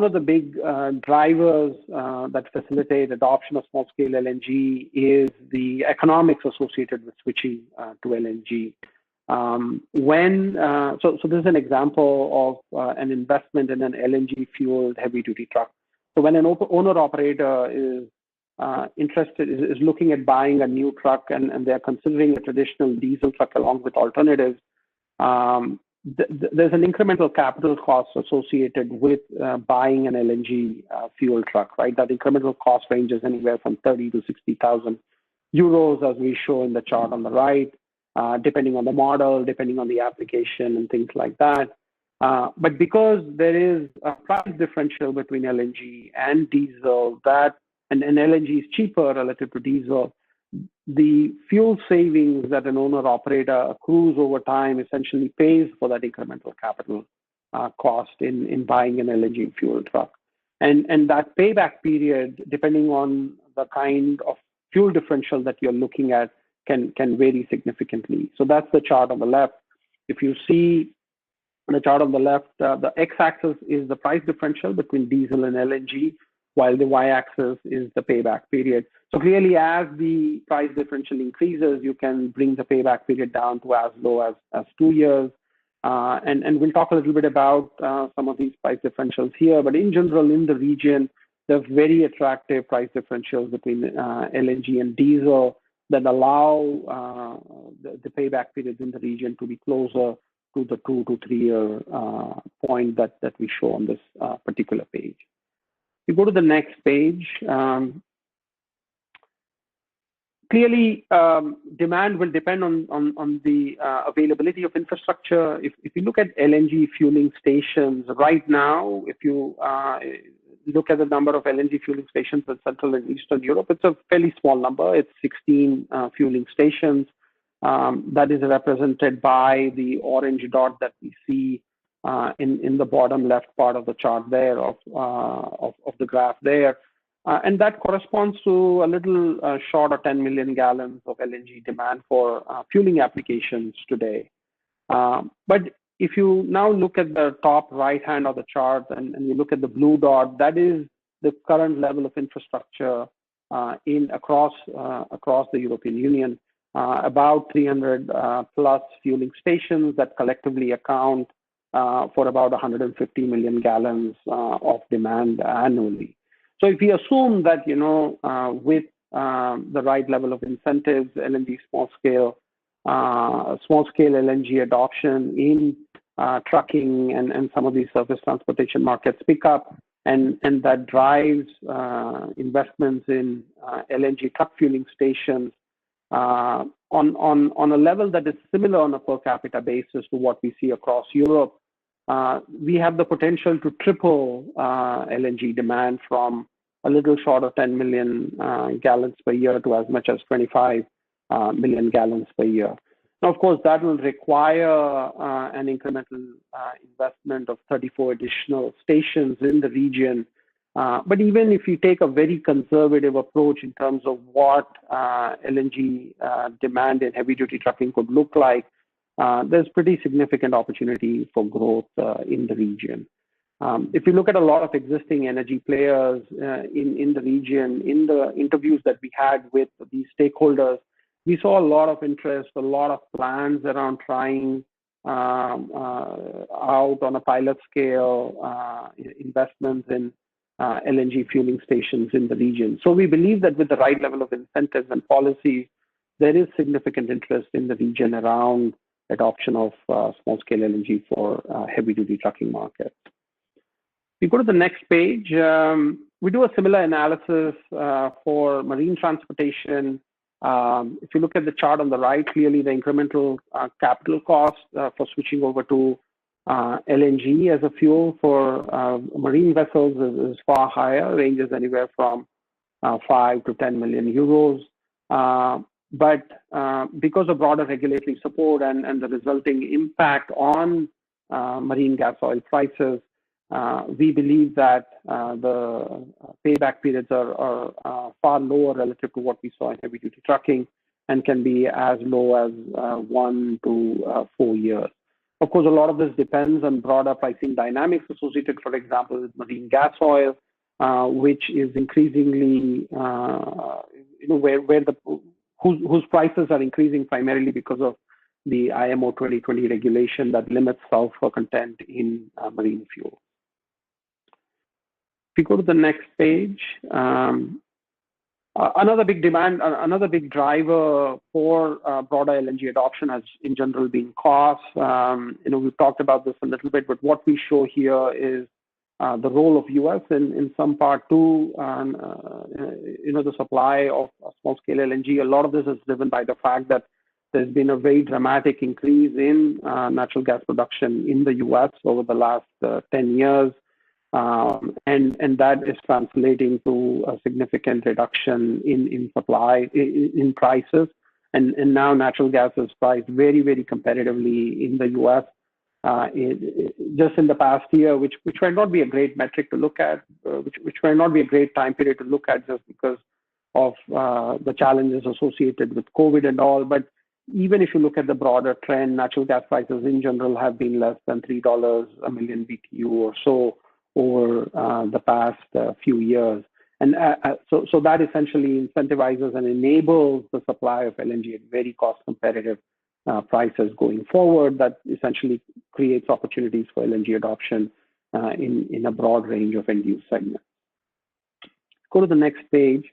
of the big drivers that facilitate adoption of small-scale LNG is the economics associated with switching to LNG. So this is an example of an investment in an LNG-fueled heavy-duty truck. So when an owner-operator is interested, is looking at buying a new truck and they're considering a traditional diesel truck along with alternatives, there's an incremental capital cost associated with buying an LNG fuel truck, right? That incremental cost ranges anywhere from 30 to 60,000 euros, as we show in the chart on the right, depending on the model, depending on the application, and things like that. But because there is a price differential between LNG and diesel, and LNG is cheaper relative to diesel, the fuel savings that an owner-operator accrues over time essentially pays for that incremental capital cost in buying an LNG fuel truck. And that payback period, depending on the kind of fuel differential that you're looking at, can vary significantly. So that's the chart on the left. If you see the chart on the left, the x-axis is the price differential between diesel and LNG. while the y-axis is the payback period. So clearly, as the price differential increases, you can bring the payback period down to as low as 2 years. And we'll talk a little bit about some of these price differentials here. But in general, in the region, there's very attractive price differentials between LNG and diesel that allow the payback periods in the region to be closer to the 2 to 3 year point that we show on this particular page. If you go to the next page, clearly, demand will depend on the availability of infrastructure. If you look at LNG fueling stations right now, if you look at the number of LNG fueling stations in Central and Eastern Europe, it's a fairly small number. It's 16 fueling stations. That is represented by the orange dot that we see in the bottom left part of the chart there of the graph there. And that corresponds to a little short of 10 million gallons of LNG demand for fueling applications today. But if you now look at the top right hand of the chart and you look at the blue dot, that is the current level of infrastructure across the European Union. About 300 plus fueling stations that collectively account for about 150 million gallons of demand annually. So if we assume that, with the right level of incentives, LNG small scale LNG adoption in trucking and some of these surface transportation markets pick up, and that drives investments in LNG truck fueling stations on a level that is similar on a per capita basis to what we see across Europe, we have the potential to triple LNG demand from a little short of 10 million gallons per year to as much as 25 million gallons per year. Now, of course, that will require an incremental investment of 34 additional stations in the region. But even if you take a very conservative approach in terms of what LNG demand in heavy-duty trucking could look like, there's pretty significant opportunity for growth in the region. If you look at a lot of existing energy players in the region, in the interviews that we had with these stakeholders, we saw a lot of interest, a lot of plans around trying out on a pilot scale investments in LNG fueling stations in the region. So we believe that with the right level of incentives and policies, there is significant interest in the region around adoption of small-scale LNG for heavy-duty trucking markets. If you go to the next page, we do a similar analysis for marine transportation. If you look at the chart on the right, clearly the incremental capital cost for switching over to LNG as a fuel for marine vessels is far higher, ranges anywhere from 5 to 10 million euros. But because of broader regulatory support and the resulting impact on marine gas oil prices, we believe that the payback periods are far lower relative to what we saw in heavy-duty trucking and can be as low as 1 to 4 years. Of course, a lot of this depends on broader pricing dynamics associated, for example, with marine gas oil, which is increasingly, whose prices are increasing primarily because of the IMO 2020 regulation that limits sulfur content in marine fuel. If you go to the next page, another big driver for broader LNG adoption has in general been cost. We've talked about this a little bit, but what we show here is the role of US in some part to the supply of small-scale LNG. A lot of this is driven by the fact that there's been a very dramatic increase in natural gas production in the US over the last 10 years. And that is translating to a significant reduction in supply, in prices. And now natural gas is priced very, very competitively in the US. Just in the past year, which might not be a great metric to look at, which might not be a great time period to look at just because of the challenges associated with COVID and all. But even if you look at the broader trend, natural gas prices in general have been less than $3 a million BTU or so over the past few years. And so that essentially incentivizes and enables the supply of LNG at very cost competitive prices going forward. That essentially creates opportunities for LNG adoption in a broad range of end-use segments. Go to the next page.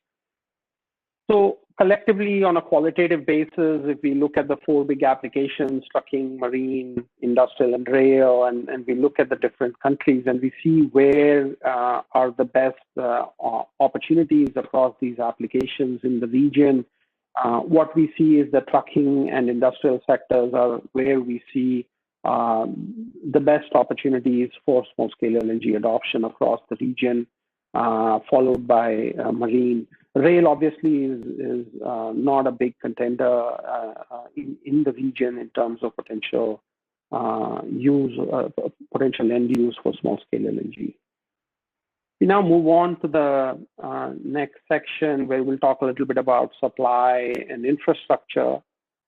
So collectively, on a qualitative basis, if we look at the four big applications, trucking, marine, industrial, and rail, and we look at the different countries, and we see where are the best opportunities across these applications in the region, what we see is the trucking and industrial sectors are where we see the best opportunities for small-scale LNG adoption across the region, followed by marine. Rail obviously is not a big contender in the region in terms of potential potential end use for small-scale LNG. We now move on to the next section where we'll talk a little bit about supply and infrastructure.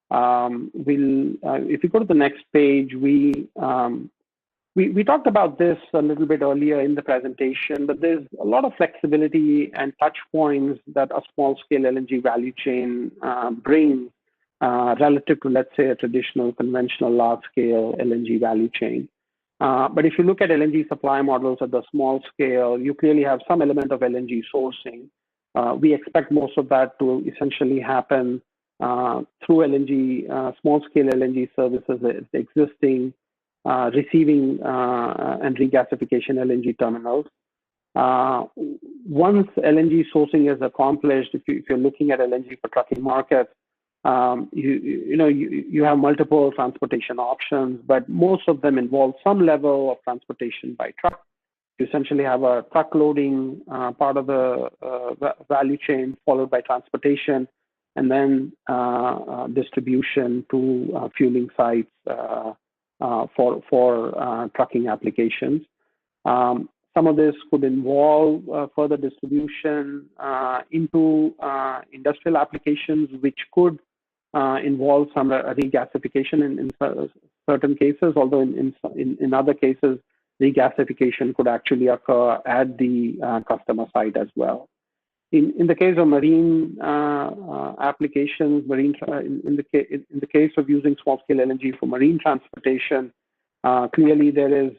If you go to the next page, we talked about this a little bit earlier in the presentation, but there's a lot of flexibility and touch points that a small-scale LNG value chain brings relative to, let's say, a traditional, conventional, large-scale LNG value chain. But if you look at LNG supply models at the small scale, you clearly have some element of LNG sourcing. We expect most of that to essentially happen through LNG, small-scale LNG services existing, receiving and regasification LNG terminals. Once LNG sourcing is accomplished, if you're looking at LNG for trucking markets, you have multiple transportation options, but most of them involve some level of transportation by truck. You essentially have a truck loading part of the value chain, followed by transportation, and then distribution to fueling sites for trucking applications. Some of this could involve further distribution into industrial applications, which could involve some regasification in certain cases, although in other cases, regasification could actually occur at the customer site as well. In the case of marine applications, in the case of using small-scale LNG for marine transportation, clearly there is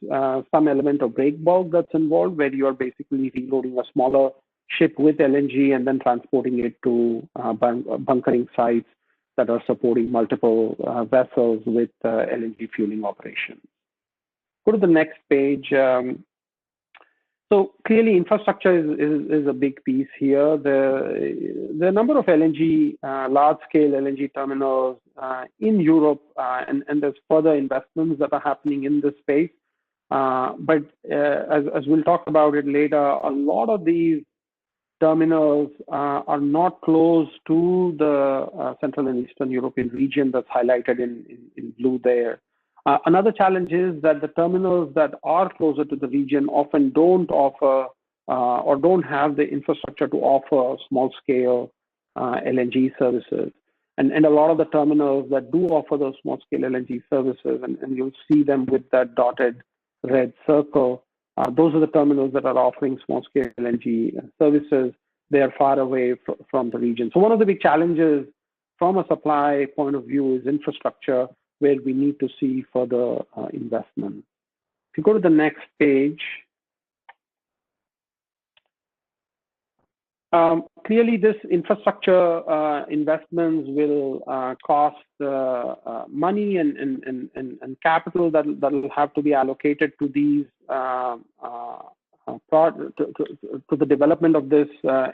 some element of break bulk that's involved, where you are basically reloading a smaller ship with LNG and then transporting it to bunkering sites that are supporting multiple vessels with LNG fueling operations. Go to the next page. So clearly, infrastructure is a big piece here. The number of LNG, large-scale LNG terminals in Europe, and there's further investments that are happening in this space. But as we'll talk about it later, a lot of these terminals are not close to the Central and Eastern European region that's highlighted in blue there. Another challenge is that the terminals that are closer to the region often don't offer or don't have the infrastructure to offer small-scale LNG services. And a lot of the terminals that do offer those small-scale LNG services, and you'll see them with that dotted red circle, those are the terminals that are offering small-scale LNG services. They are far away from the region. So one of the big challenges from a supply point of view is infrastructure, where we need to see further investment. If you go to the next page, clearly this infrastructure investments will cost money and capital that will have to be allocated to these to the development of this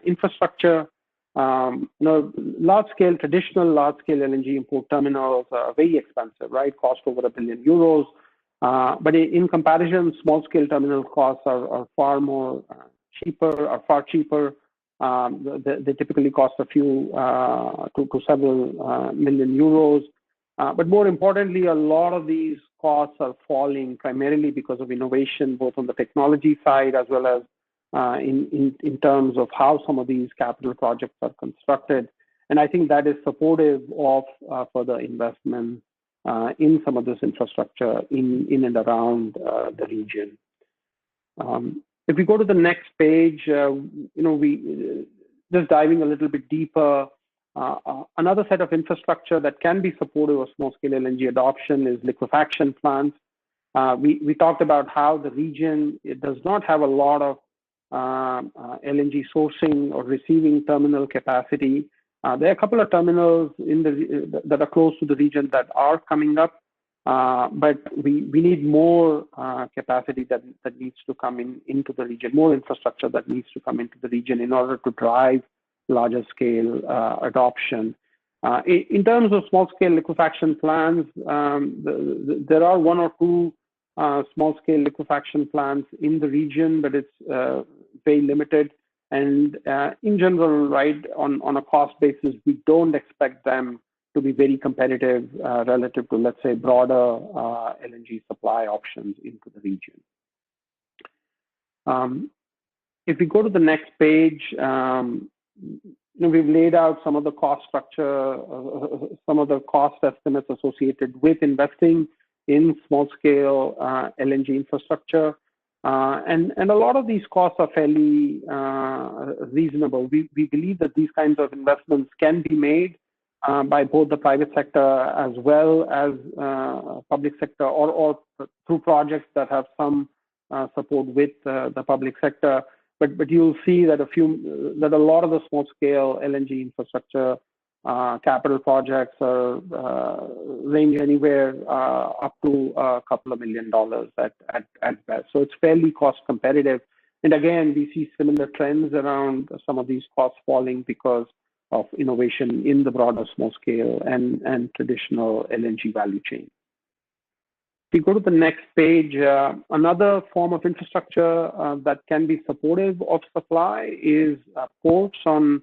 infrastructure. Traditional large-scale LNG import terminals are very expensive, right? Cost over €1 billion. But in comparison, small-scale terminal costs are far cheaper. They typically cost a few to several million euros. But more importantly, a lot of these costs are falling primarily because of innovation, both on the technology side as well as in terms of how some of these capital projects are constructed. And I think that is supportive of further investment in some of this infrastructure in and around the region. If we go to the next page, we just diving a little bit deeper. Another set of infrastructure that can be supportive of small-scale LNG adoption is liquefaction plants. We talked about how the region, it does not have a lot of LNG sourcing or receiving terminal capacity. There are a couple of terminals that are close to the region that are coming up, but we need more capacity that needs to come into the region, more infrastructure that needs to come into the region in order to drive larger scale adoption. In terms of small scale liquefaction plans, there are one or two small scale liquefaction plants in the region, but it's very limited. And in general, right, on a cost basis, we don't expect them to be very competitive relative to, let's say, broader LNG supply options into the region. If we go to the next page, we've laid out some of the cost structure, some of the cost estimates associated with investing in small-scale LNG infrastructure. And a lot of these costs are fairly reasonable. We believe that these kinds of investments can be made by both the private sector as well as public sector, or through projects that have some support with the public sector. But you'll see that a lot of the small-scale LNG infrastructure capital projects range anywhere up to a couple of $1 million at best. So it's fairly cost competitive. And again, we see similar trends around some of these costs falling because of innovation in the broader small-scale and traditional LNG value chain. If you go to the next page, another form of infrastructure that can be supportive of supply is ports on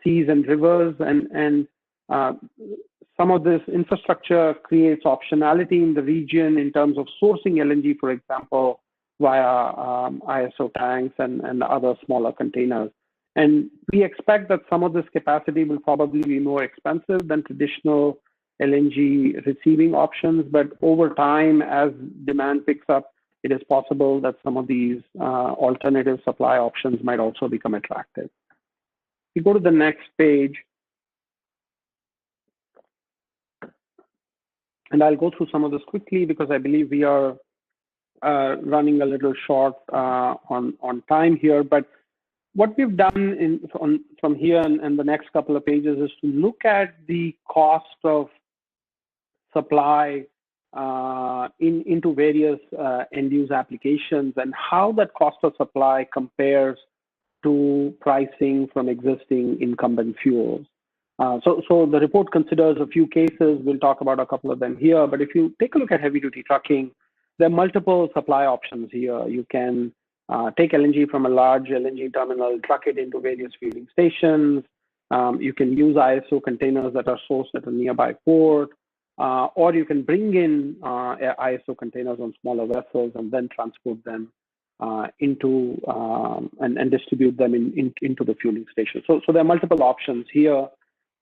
seas and rivers, and some of this infrastructure creates optionality in the region in terms of sourcing LNG, for example, via ISO tanks and other smaller containers. And we expect that some of this capacity will probably be more expensive than traditional LNG receiving options, but over time, as demand picks up, it is possible that some of these alternative supply options might also become attractive. If you go to the next page, and I'll go through some of this quickly because I believe we are running a little short on time here, but what we've done from here and the next couple of pages is to look at the cost of supply into various end-use applications and how that cost of supply compares to pricing from existing incumbent fuels. So the report considers a few cases. We'll talk about a couple of them here. But if you take a look at heavy-duty trucking, there are multiple supply options here. You can take LNG from a large LNG terminal, truck it into various fueling stations. You can use ISO containers that are sourced at a nearby port. Or you can bring in ISO containers on smaller vessels and then transport them into and distribute them into the fueling station. So there are multiple options here.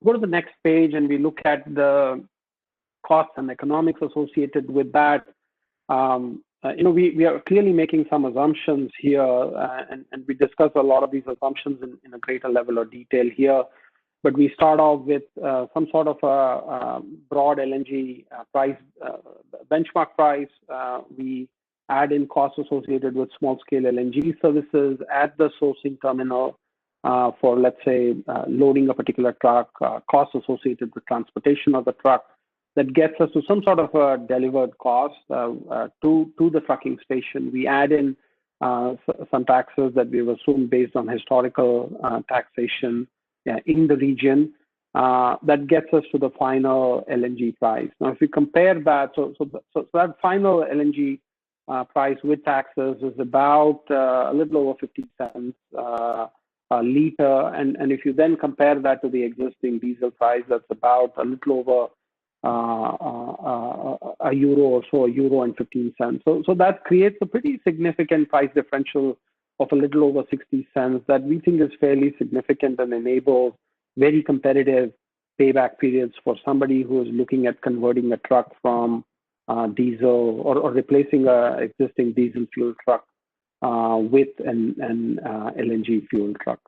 Go to the next page and we look at the costs and economics associated with that. We are clearly making some assumptions here, and we discuss a lot of these assumptions in a greater level of detail here. But we start off with some sort of a broad LNG price, benchmark price. We add in costs associated with small-scale LNG services at the sourcing terminal for, let's say, loading a particular truck, costs associated with transportation of the truck. That gets us to some sort of a delivered cost to the trucking station. We add in some taxes that we've assumed based on historical taxation in the region. That gets us to the final LNG price. Now, if we compare that, so that final LNG price with taxes is about a little over 50 cents a liter. And if you then compare that to the existing diesel price, that's about a little over a euro or so, €1.15. So that creates a pretty significant price differential of a little over 60 cents that we think is fairly significant and enables very competitive payback periods for somebody who is looking at converting a truck from diesel or replacing an existing diesel fuel truck with an LNG fuel truck.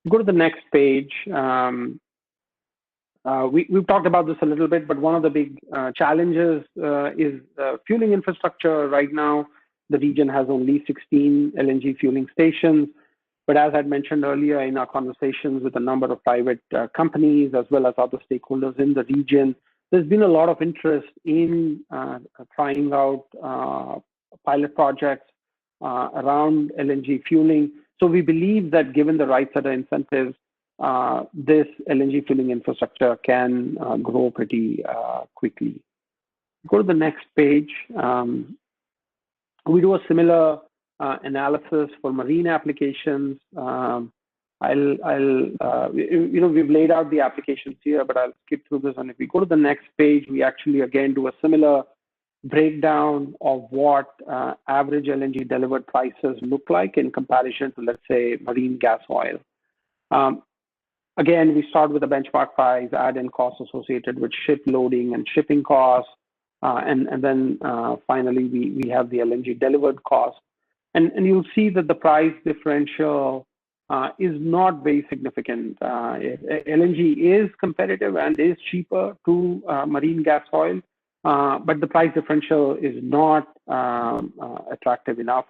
Go to the next page. We've talked about this a little bit, but one of the big challenges is fueling infrastructure. Right now, the region has only 16 LNG fueling stations. But as I mentioned earlier in our conversations with a number of private companies, as well as other stakeholders in the region, there's been a lot of interest in trying out pilot projects around LNG fueling. So we believe that given the right set of incentives, this LNG fueling infrastructure can grow pretty quickly. Go to the next page. We do a similar analysis for marine applications. We've laid out the applications here, but I'll skip through this. And if we go to the next page, we actually again do a similar breakdown of what average LNG delivered prices look like in comparison to, let's say, marine gas oil. Again, we start with a benchmark price, add in costs associated with ship loading and shipping costs, and then finally we have the LNG delivered cost. And you'll see that the price differential is not very significant. LNG is competitive and is cheaper to marine gas oil, but the price differential is not attractive enough,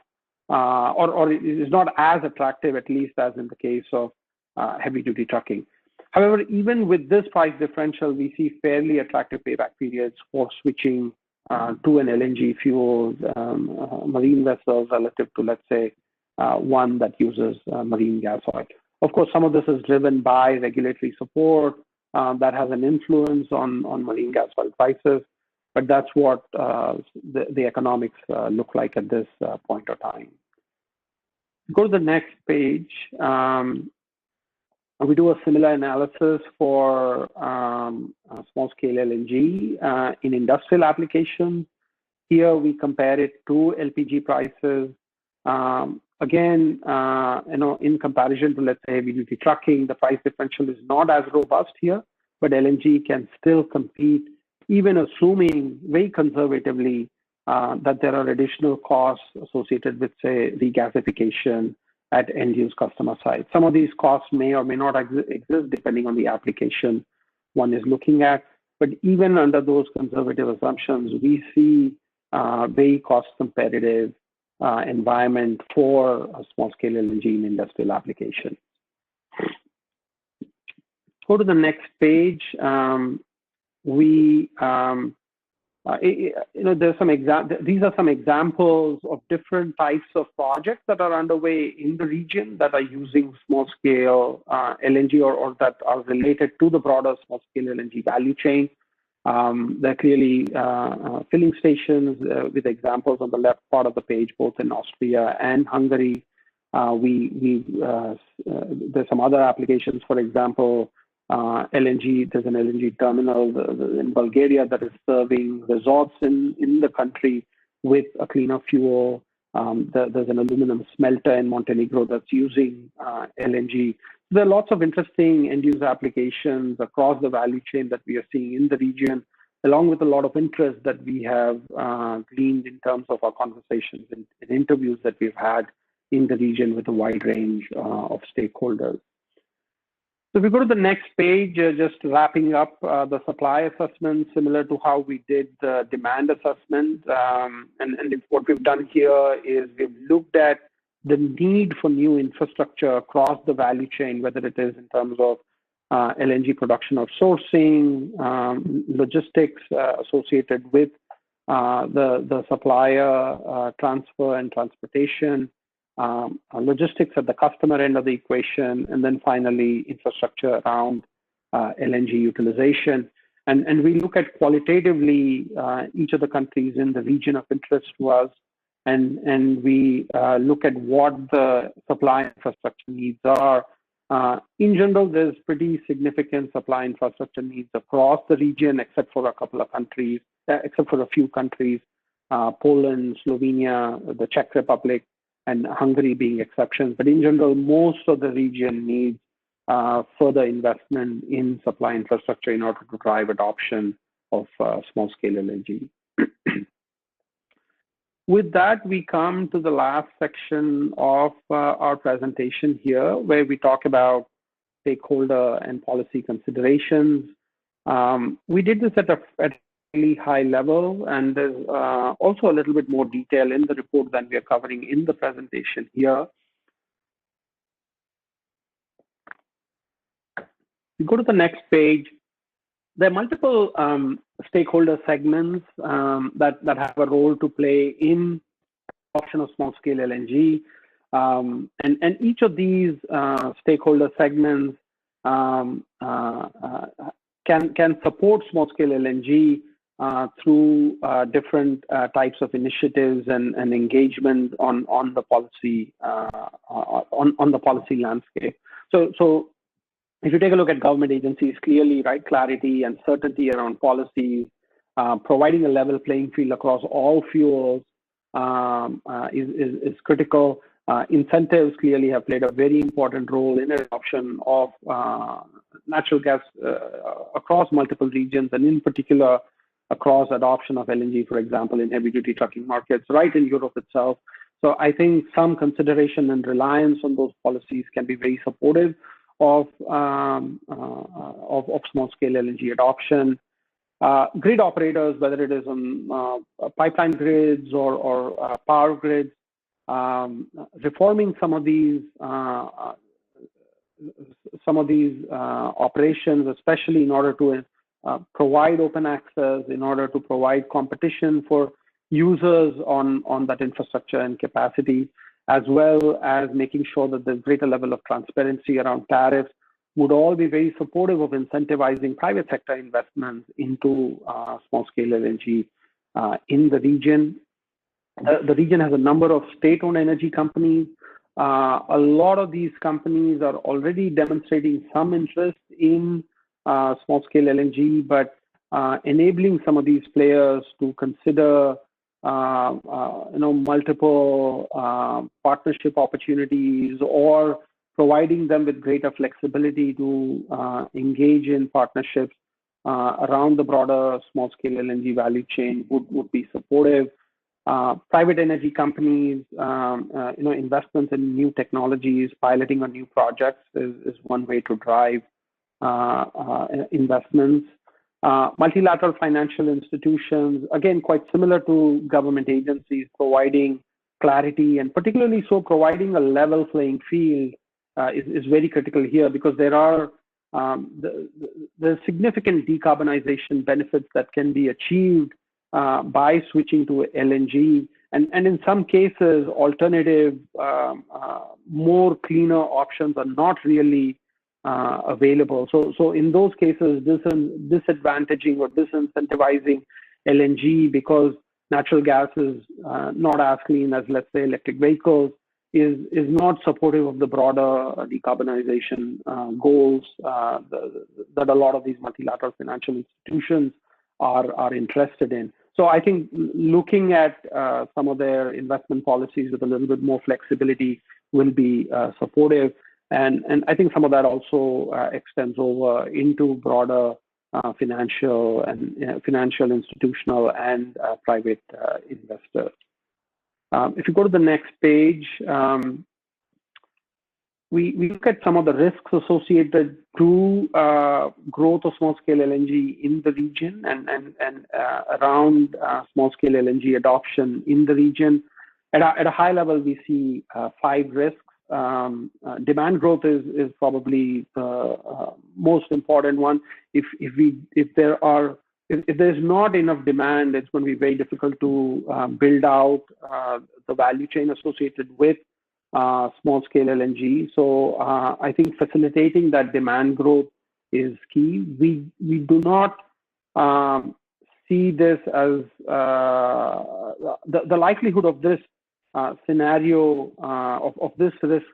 or it is not as attractive, at least as in the case of heavy-duty trucking. However, even with this price differential, we see fairly attractive payback periods for switching to an LNG-fueled marine vessel relative to, let's say, one that uses marine gas oil. Of course, some of this is driven by regulatory support that has an influence on marine gas oil prices, but that's what the economics look like at this point of time. Go to the next page. We do a similar analysis for small-scale LNG in industrial applications. Here, we compare it to LPG prices. Again, in comparison to, let's say, heavy-duty trucking, the price differential is not as robust here, but LNG can still compete, even assuming very conservatively that there are additional costs associated with, say, regasification at end-use customer side. Some of these costs may or may not exist depending on the application one is looking at. But even under those conservative assumptions, we see very cost-competitive environment for a small-scale LNG in industrial application. Go to the next page. There's these are some examples of different types of projects that are underway in the region that are using small-scale LNG or that are related to the broader small-scale LNG value chain. There are clearly filling stations with examples on the left part of the page, both in Austria and Hungary. There's some other applications, for example, LNG. There's an LNG terminal in Bulgaria that is serving resorts in the country with a cleaner fuel. There's an aluminum smelter in Montenegro that's using LNG. There are lots of interesting end-user applications across the value chain that we are seeing in the region, along with a lot of interest that we have gleaned in terms of our conversations and interviews that we've had in the region with a wide range of stakeholders. So if we go to the next page, just wrapping up the supply assessment, similar to how we did the demand assessment. And what we've done here is we've looked at the need for new infrastructure across the value chain, whether it is in terms of LNG production or sourcing, logistics associated with the supplier transfer and transportation, logistics at the customer end of the equation, and then finally infrastructure around LNG utilization. And we look at qualitatively each of the countries in the region of interest to us, and we look at what the supply infrastructure needs are. In general, there's pretty significant supply infrastructure needs across the region, except for a couple of countries, except for a few countries, Poland, Slovenia, the Czech Republic, and Hungary being exceptions. But in general, most of the region needs further investment in supply infrastructure in order to drive adoption of small-scale LNG. with that, we come to the last section of our presentation here, where we talk about stakeholder and policy considerations. We did this at a really high level, and there's also a little bit more detail in the report than we are covering in the presentation here. We go to the next page. There are multiple stakeholder segments that have a role to play in adoption of small-scale LNG, and each of these stakeholder segments can support small-scale LNG through different types of initiatives and engagement on the policy on the policy landscape. So if you take a look at government agencies, clearly, right, clarity and certainty around policies, providing a level playing field across all fuels is critical. Incentives clearly have played a very important role in adoption of natural gas across multiple regions, and in particular across adoption of LNG, for example, in heavy-duty trucking markets, right in Europe itself. So I think some consideration and reliance on those policies can be very supportive of small-scale LNG adoption. Grid operators, whether it is on pipeline grids or power grids, reforming some of these operations, especially in order to provide open access, in order to provide competition for users on that infrastructure and capacity, as well as making sure that there's greater level of transparency around tariffs, would all be very supportive of incentivizing private sector investments into small-scale LNG in the region. The region has a number of state-owned energy companies. A lot of these companies are already demonstrating some interest in small-scale LNG, but enabling some of these players to consider multiple partnership opportunities, or providing them with greater flexibility to engage in partnerships around the broader small-scale LNG value chain would be supportive. Private energy companies, investments in new technologies, piloting on new projects is one way to drive investments. Multilateral financial institutions, again, quite similar to government agencies, providing clarity, and particularly so providing a level playing field is very critical here, because there are the significant decarbonization benefits that can be achieved by switching to LNG, and in some cases, alternative, more cleaner options are not really available. So in those cases, disadvantaging or disincentivizing LNG because natural gas is not as clean as, let's say, electric vehicles, is not supportive of the broader decarbonization goals that a lot of these multilateral financial institutions are interested in. So I think looking at some of their investment policies with a little bit more flexibility will be supportive. And I think some of that also extends over into broader financial, institutional, and private investors. If you go to the next page, we look at some of the risks associated to growth of small-scale LNG in the region and around small-scale LNG adoption in the region. At a high level, we see 5 risks. Demand growth is probably the most important one. If there's not enough demand, it's going to be very difficult to build out the value chain associated with small-scale LNG. So I think facilitating that demand growth is key. We do not see this as the likelihood of this scenario of this risk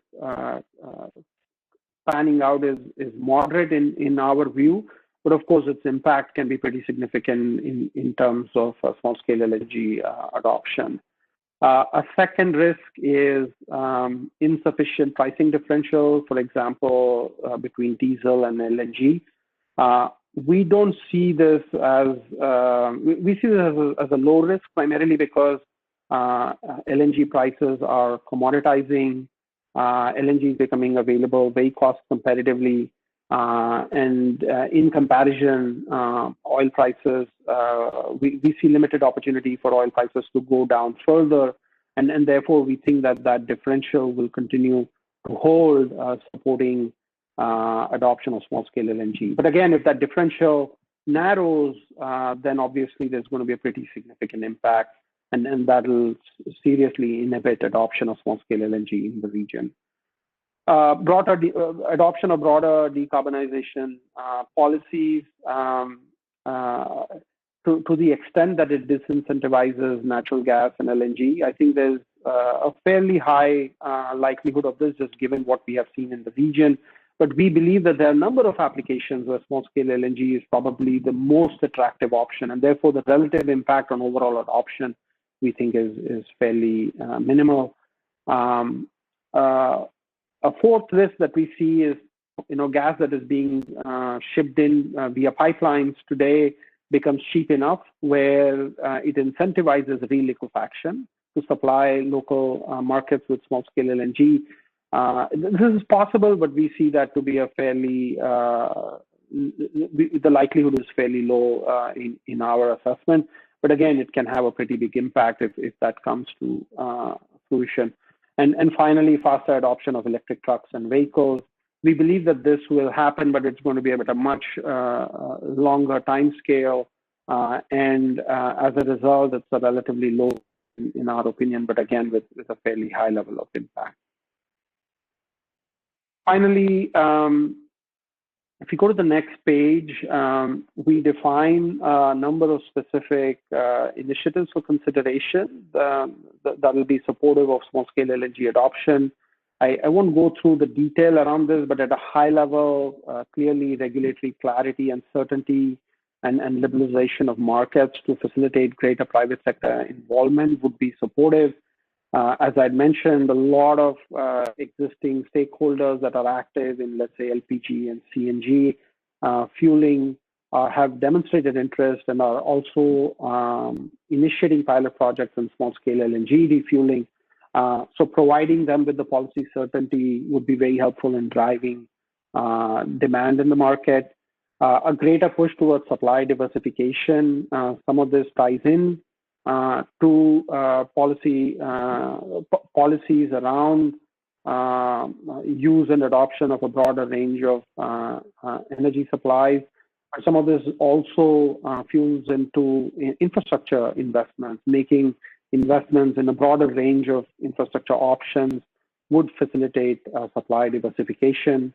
panning out is moderate in our view, but of course its impact can be pretty significant in terms of small-scale LNG adoption. A second risk is insufficient pricing differential, for example, between diesel and LNG. We don't see this as we see this as a low risk, primarily because LNG prices are commoditizing. LNG is becoming available very cost competitively. And in comparison, oil prices, we see limited opportunity for oil prices to go down further. And therefore, we think that that differential will continue to hold, supporting adoption of small-scale LNG. But again, if that differential narrows, then obviously there's going to be a pretty significant impact, and that'll seriously inhibit adoption of small-scale LNG in the region. Adoption of broader decarbonization policies, to the extent that it disincentivizes natural gas and LNG, I think there's a fairly high likelihood of this, just given what we have seen in the region. But we believe that there are a number of applications where small-scale LNG is probably the most attractive option, and therefore the relative impact on overall adoption, we think, is fairly minimal. A fourth risk that we see is, gas that is being shipped in via pipelines today becomes cheap enough where it incentivizes reliquefaction to supply local markets with small-scale LNG. This is possible, but we see that to be a fairly, the likelihood is fairly low in our assessment. But again, it can have a pretty big impact if that comes to fruition. And finally, faster adoption of electric trucks and vehicles. We believe that this will happen, but it's going to be at a much longer time scale. And as a result, it's a relatively low, in our opinion, but again, with a fairly high level of impact. Finally, if you go to the next page, we define a number of specific initiatives for consideration that will be supportive of small-scale LNG adoption. I won't go through the detail around this, but at a high level, clearly regulatory clarity and certainty and liberalization of markets to facilitate greater private sector involvement would be supportive. As I mentioned, a lot of existing stakeholders that are active in, let's say, LPG and CNG fueling have demonstrated interest and are also initiating pilot projects in small-scale LNG refueling. So providing them with the policy certainty would be very helpful in driving demand in the market. A greater push towards supply diversification. Some of this ties in to policies around use and adoption of a broader range of energy supplies. Some of this also fuels into infrastructure investments. Making investments in a broader range of infrastructure options would facilitate supply diversification.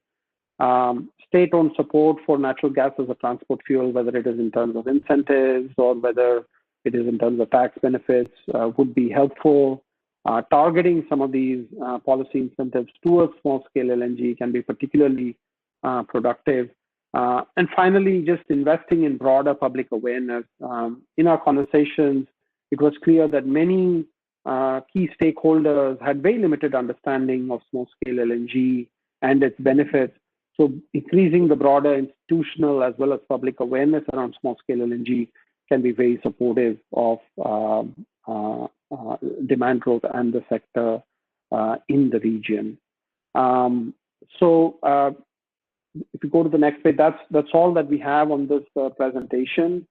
State-owned support for natural gas as a transport fuel, whether it is in terms of incentives or whether it is in terms of tax benefits, would be helpful. Targeting some of these policy incentives towards small-scale LNG can be particularly productive. And finally, just investing in broader public awareness. In our conversations, it was clear that many key stakeholders had very limited understanding of small-scale LNG and its benefits. So increasing the broader institutional as well as public awareness around small-scale LNG can be very supportive of demand growth and the sector in the region. So if you go to the next page, that's all that we have on this presentation.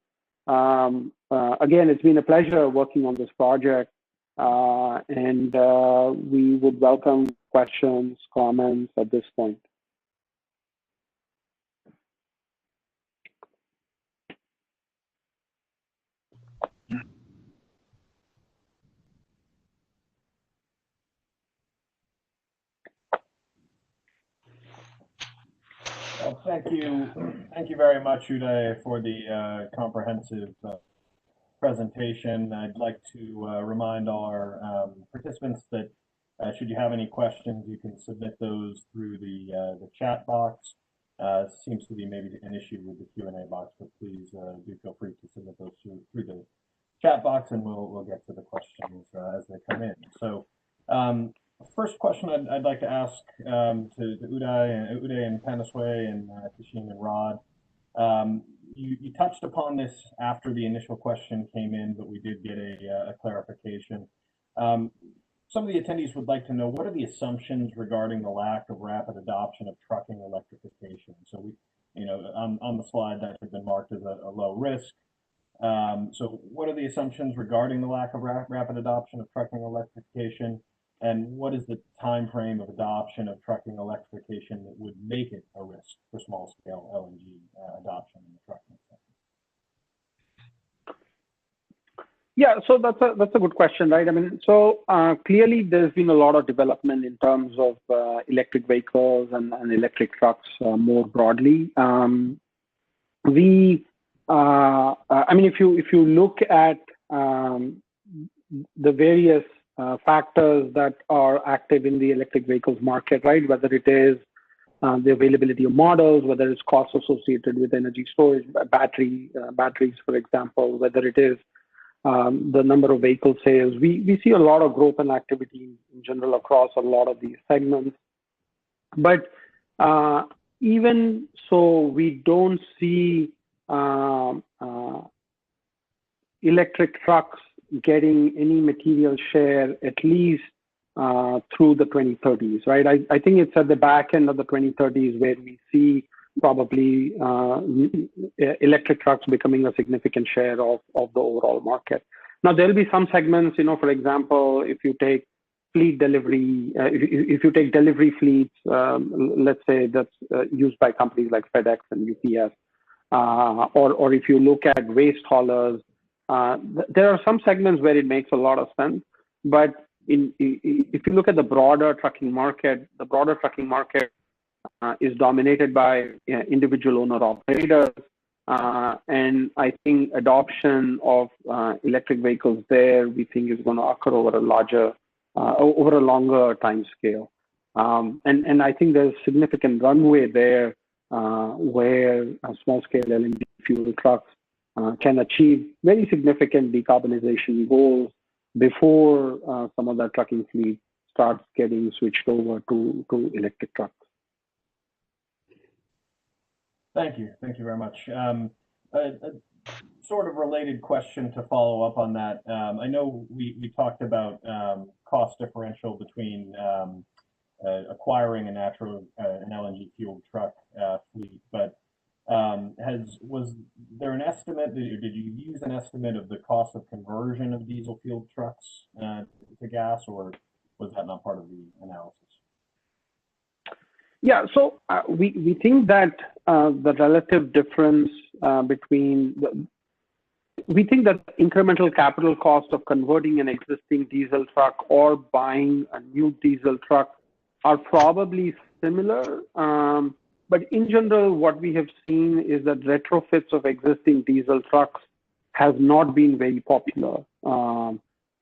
Again, it's been a pleasure working on this project, and we would welcome questions, comments at this point. Well, thank you very much, Uday, for the comprehensive presentation. I'd like to remind our participants that should you have any questions, you can submit those through the chat box. Seems to be maybe an issue with the Q&A box, but please do feel free to submit those through the chat box, and we'll get to the questions as they come in. So. First question I'd like to ask to Uday and Panisway and Kexin and Rod. You touched upon this after the initial question came in, but we did get a clarification. Some of the attendees would like to know, what are the assumptions regarding the lack of rapid adoption of trucking electrification? So on the slide that had been marked as a low risk. So what are the assumptions regarding the lack of rapid adoption of trucking electrification? And what is the time frame of adoption of trucking electrification that would make it a risk for small scale LNG adoption in the trucking sector? Yeah, so that's a good question, right? I mean, so clearly there's been a lot of development in terms of electric vehicles and electric trucks more broadly. I mean, if you look at the various factors that are active in the electric vehicles market, right? Whether it is the availability of models, whether it's costs associated with energy storage, batteries, for example, whether it is the number of vehicle sales. We see a lot of growth and activity in general across a lot of these segments. But even so, we don't see electric trucks getting any material share, at least through the 2030s, right? I think it's at the back end of the 2030s where we see probably electric trucks becoming a significant share of the overall market. Now, there'll be some segments, for example, if you take fleet delivery, if you take delivery fleets, let's say that's used by companies like FedEx and UPS, or if you look at waste haulers, there are some segments where it makes a lot of sense. But if you look at the broader trucking market, is dominated by individual owner-operators, and I think adoption of electric vehicles there, we think, is going to occur over a longer time scale. And I think there's significant runway there where small-scale LNG fuel trucks can achieve very significant decarbonization goals before some of that trucking fleet starts getting switched over to electric trucks. Thank you very much. A sort of related question to follow up on that. I know we talked about cost differential between acquiring an LNG fueled truck fleet, but was there an estimate, or did you use an estimate of the cost of conversion of diesel fueled trucks to gas, or was that not part of the analysis? Yeah, so we think that the relative difference we think that incremental capital cost of converting an existing diesel truck or buying a new diesel truck are probably similar. But in general, what we have seen is that retrofits of existing diesel trucks has not been very popular,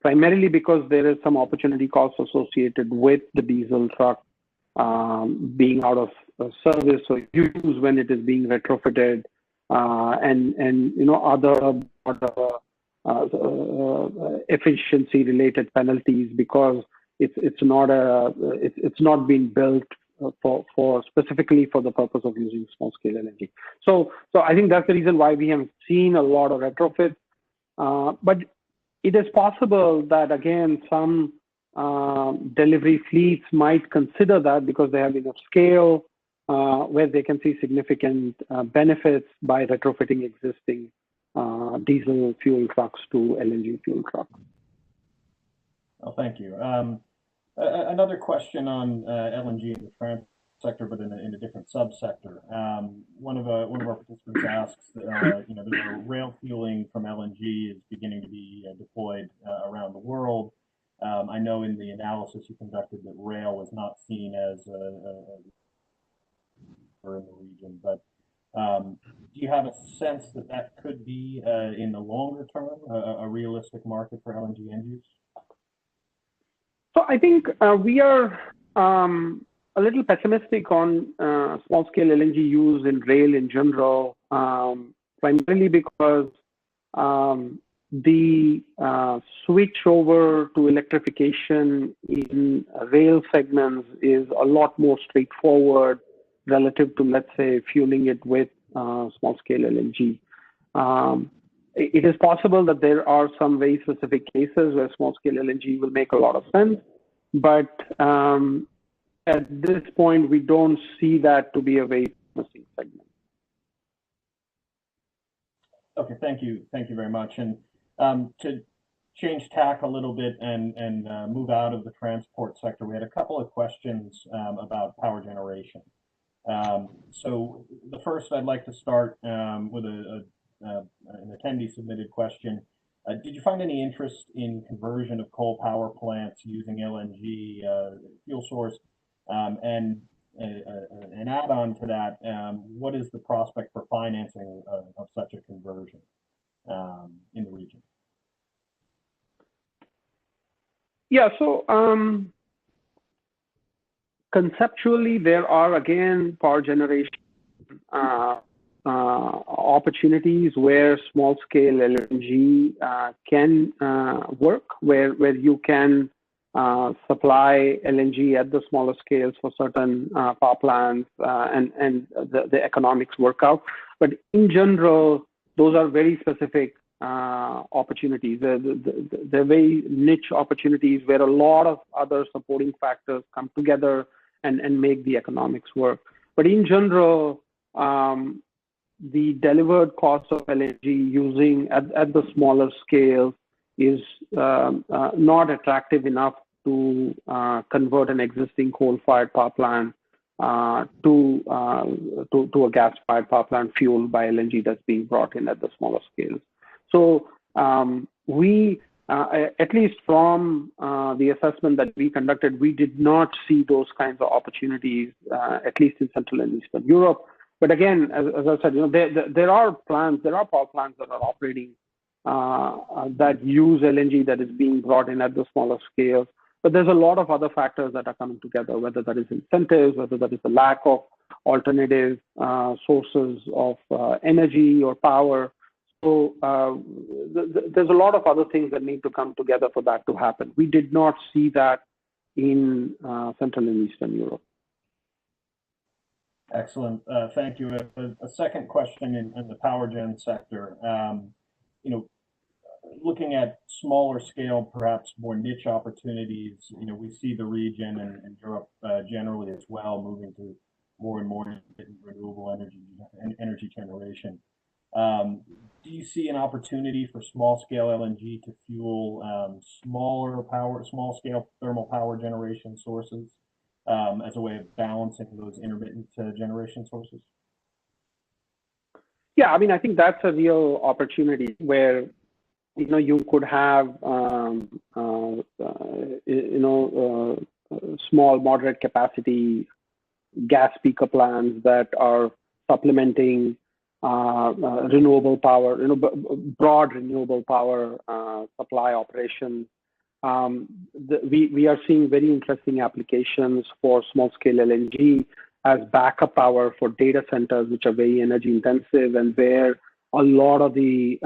primarily because there is some opportunity cost associated with the diesel truck being out of service or use when it is being retrofitted, and other efficiency related penalties because it's not being built for specifically for the purpose of using small scale LNG. So I think that's the reason why we have seen a lot of retrofits. But it is possible that again some delivery fleets might consider that because they have enough scale where they can see significant benefits by retrofitting existing diesel fuel trucks to LNG fuel trucks. Well, thank you. Another question on LNG in the transport sector, but in a different subsector. One of our participants asks, the rail fueling from LNG is beginning to be deployed around the world. I know in the analysis you conducted that rail was not seen as in the region, but do you have a sense that could be in the longer term a realistic market for LNG end use? So I think we are a little pessimistic on small-scale LNG use in rail in general, primarily because the switch over to electrification in rail segments is a lot more straightforward relative to, let's say, fueling it with small-scale LNG. it is possible that there are some very specific cases where small-scale LNG will make a lot of sense, but at this point, we don't see that to be a very promising segment. Okay, thank you very much. And to change tack a little bit and move out of the transport sector, we had a couple of questions about power generation. So the first, I'd like to start with an attendee submitted question. Did you find any interest in conversion of coal power plants using LNG fuel source? And an add-on to that, what is the prospect for financing of such a conversion in the region? Yeah, so conceptually, there are, again, power generation opportunities where small-scale LNG can work, where you can supply LNG at the smaller scales for certain power plants, and the economics work out. But in general, those are very specific opportunities. They're very niche opportunities where a lot of other supporting factors come together and make the economics work. But in general, the delivered cost of LNG using at the smaller scale is not attractive enough to convert an existing coal-fired power plant to a gas-fired power plant fueled by LNG that's being brought in at the smaller scales. So we, at least from the assessment that we conducted, we did not see those kinds of opportunities, at least in Central and Eastern Europe. But again, as I said, there are power plants that are operating that use LNG that is being brought in at the smaller scale. But there's a lot of other factors that are coming together, whether that is incentives, whether that is the lack of alternative sources of energy or power. So there's a lot of other things that need to come together for that to happen. We did not see that in Central and Eastern Europe. Excellent. Thank you. A second question in the power gen sector. Looking at smaller scale, perhaps more niche opportunities, we see the region and Europe generally as well moving to more and more renewable energy generation. Do you see an opportunity for small scale LNG to fuel small scale thermal power generation sources as a way of balancing those intermittent generation sources? Yeah, I mean, I think that's a real opportunity where you could have small, moderate capacity gas peaker plants that are supplementing renewable power, broad renewable power supply operations. We are seeing very interesting applications for small-scale LNG as backup power for data centers, which are very energy intensive, and where a lot of the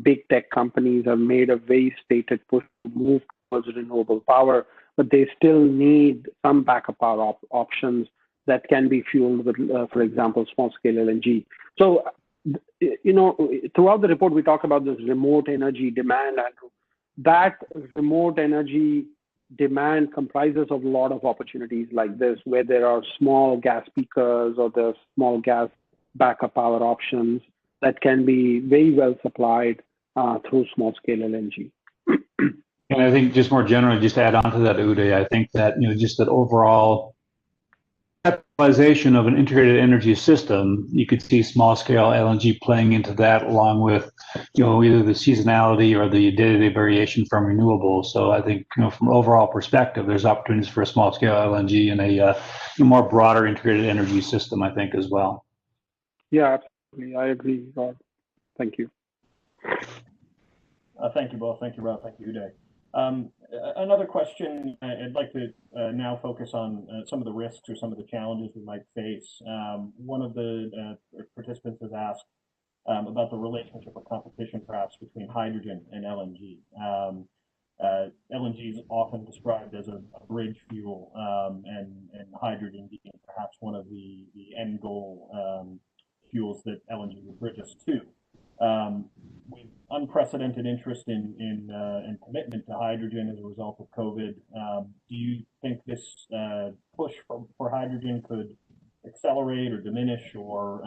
big tech companies have made a very stated push to move towards renewable power, but they still need some backup power options that can be fueled with, for example, small-scale LNG. So, throughout the report, we talk about this remote energy demand, Andrew. That remote energy demand comprises of a lot of opportunities like this, where there are small gas peakers or the small gas backup power options that can be very well supplied through small-scale LNG. And I think just more generally, just to add on to that, Uday, I think that, just that overall capitalization of an integrated energy system, you could see small-scale LNG playing into that, along with, either the seasonality or the day-to-day variation from renewables. So I think, from an overall perspective, there's opportunities for a small-scale LNG and a more broader integrated energy system, I think, as well. Yeah, absolutely. I agree, Rob. Thank you. Thank you both. Thank you, Rob. Thank you, Uday. Another question, I'd like to now focus on some of the risks or some of the challenges we might face. One of the participants has asked about the relationship or competition perhaps between hydrogen and LNG. LNG is often described as a bridge fuel, and hydrogen being perhaps one of the end goal fuels that LNG would bridge us to. We've unprecedented interest in commitment to hydrogen as a result of COVID. Do you think this push for hydrogen could accelerate or diminish or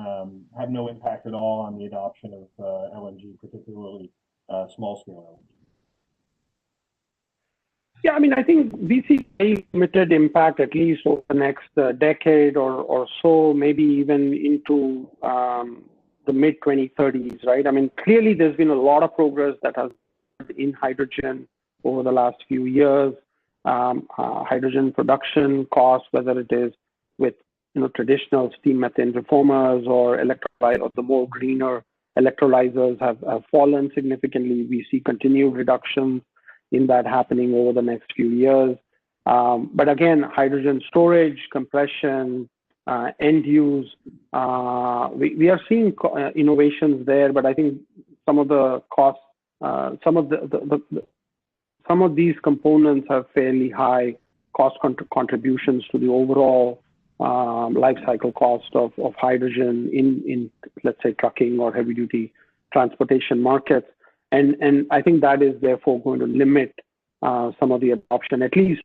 have no impact at all on the adoption of LNG, particularly small-scale LNG? Yeah, I mean, I think we see a limited impact at least over the next decade or so, maybe even into the mid-2030s, right? I mean, clearly there's been a lot of progress that has in hydrogen over the last few years. Hydrogen production costs, whether it is with traditional steam methane reformers or electrolyte or the more greener electrolyzers have fallen significantly. We see continued reductions in that happening over the next few years. But again, hydrogen storage, compression, end use, we are seeing innovations there, but I think some of the costs, some of these components have fairly high cost contributions to the overall life cycle cost of hydrogen in let's say trucking or heavy duty transportation markets. And I think that is therefore going to limit some of the adoption, at least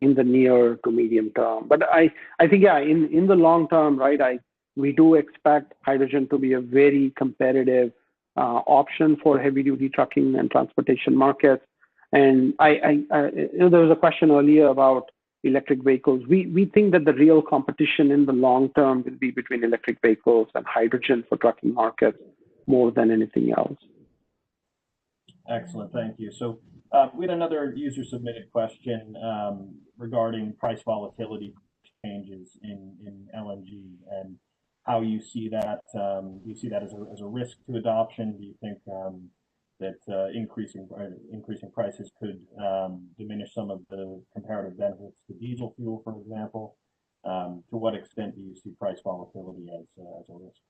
in the near to medium term. But I think, yeah, in the long term, right, we do expect hydrogen to be a very competitive option for heavy duty trucking and transportation markets. And there was a question earlier about electric vehicles. We think that the real competition in the long term will be between electric vehicles and hydrogen for trucking markets more than anything else. Excellent, thank you. So we had another user submitted question regarding price volatility changes in LNG and how you see that. Do you see that as a risk to adoption? Do you think that increasing prices could diminish some of the comparative benefits to diesel fuel, for example? To what extent do you see price volatility as a risk?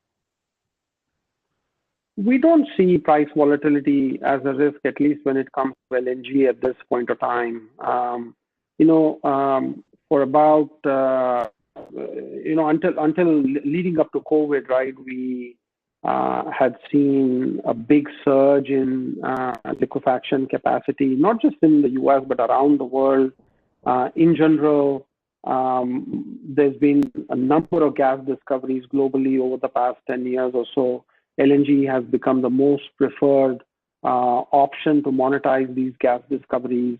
We don't see price volatility as a risk, at least when it comes to LNG at this point of time. For about until leading up to COVID, right, we had seen a big surge in liquefaction capacity, not just in the US, but around the world. In general, there's been a number of gas discoveries globally over the past 10 years or so. LNG has become the most preferred option to monetize these gas discoveries.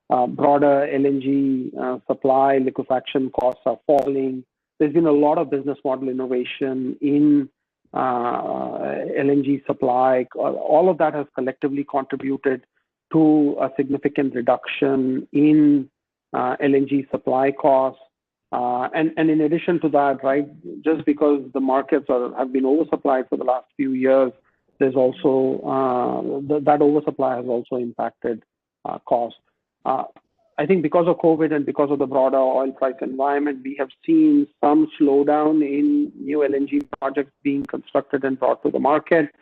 Broader LNG supply, liquefaction costs are falling. There's been a lot of business model innovation in LNG supply. All of that has collectively contributed to a significant reduction in LNG supply costs. And in addition to that, right, just because the markets have been oversupplied for the last few years, there's also that oversupply has also impacted costs. I think because of COVID and because of the broader oil price environment, we have seen some slowdown in new LNG projects being constructed and brought to the market.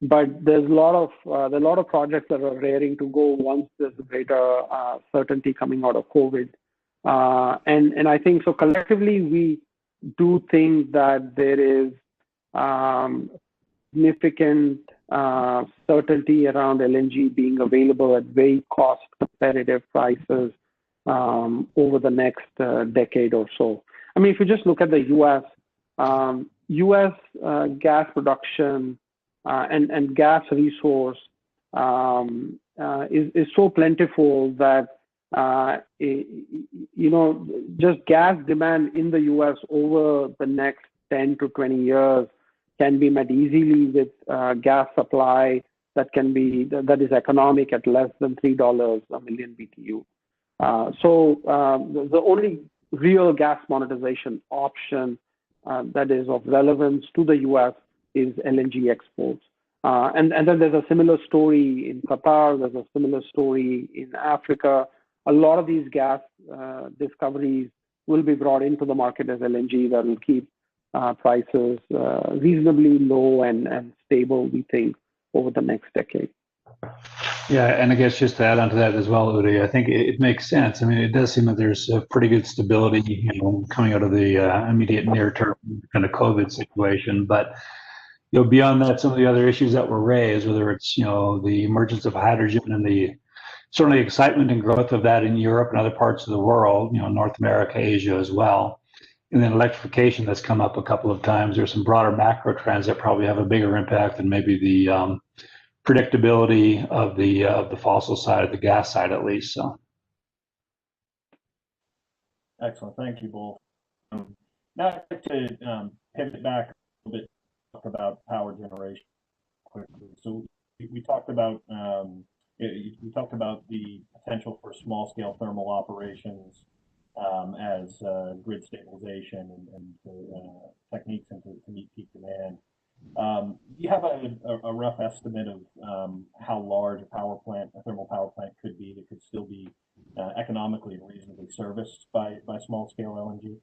But there's a lot of projects that are raring to go once there's greater certainty coming out of COVID. And I think so collectively, we do think that there is significant certainty around LNG being available at very cost competitive prices over the next decade or so. I mean, if you just look at the US gas production and gas resource is so plentiful that just gas demand in the US over the next 10 to 20 years can be met easily with gas supply that is economic at less than $3 a million BTU. So the only real gas monetization option that is of relevance to the US is LNG exports. And then there's a similar story in Qatar, there's a similar story in Africa. A lot of these gas discoveries will be brought into the market as LNG that will keep prices reasonably low and stable, we think, over the next decade. Yeah, and I guess just to add on to that as well, Uday, I think it makes sense. I mean, it does seem that there's a pretty good stability, coming out of the immediate near-term kind of COVID situation. But beyond that, some of the other issues that were raised, whether it's, the emergence of hydrogen and the certainly excitement and growth of that in Europe and other parts of the world, North America, Asia as well. And then electrification that's come up a couple of times. There's some broader macro trends that probably have a bigger impact than maybe the predictability of the fossil side, of the gas side at least. So. Excellent, thank you both. Now I'd like to pivot back a little bit, talk about power generation quickly. So we talked about the potential for small-scale thermal operations as grid stabilization and techniques to meet peak demand. Do you have a rough estimate of how large a thermal power plant could be that could still be economically and reasonably serviced by small-scale LNG?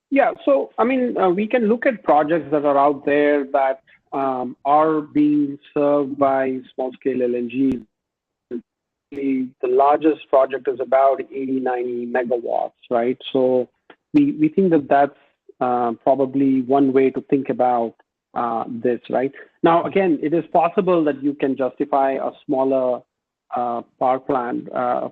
Yeah, so I mean, we can look at projects that are out there that are being served by small-scale LNG. The largest project is about 80, 90 megawatts, right? So we think that that's probably one way to think about this, right? Now, again, it is possible that you can justify a smaller power plant, a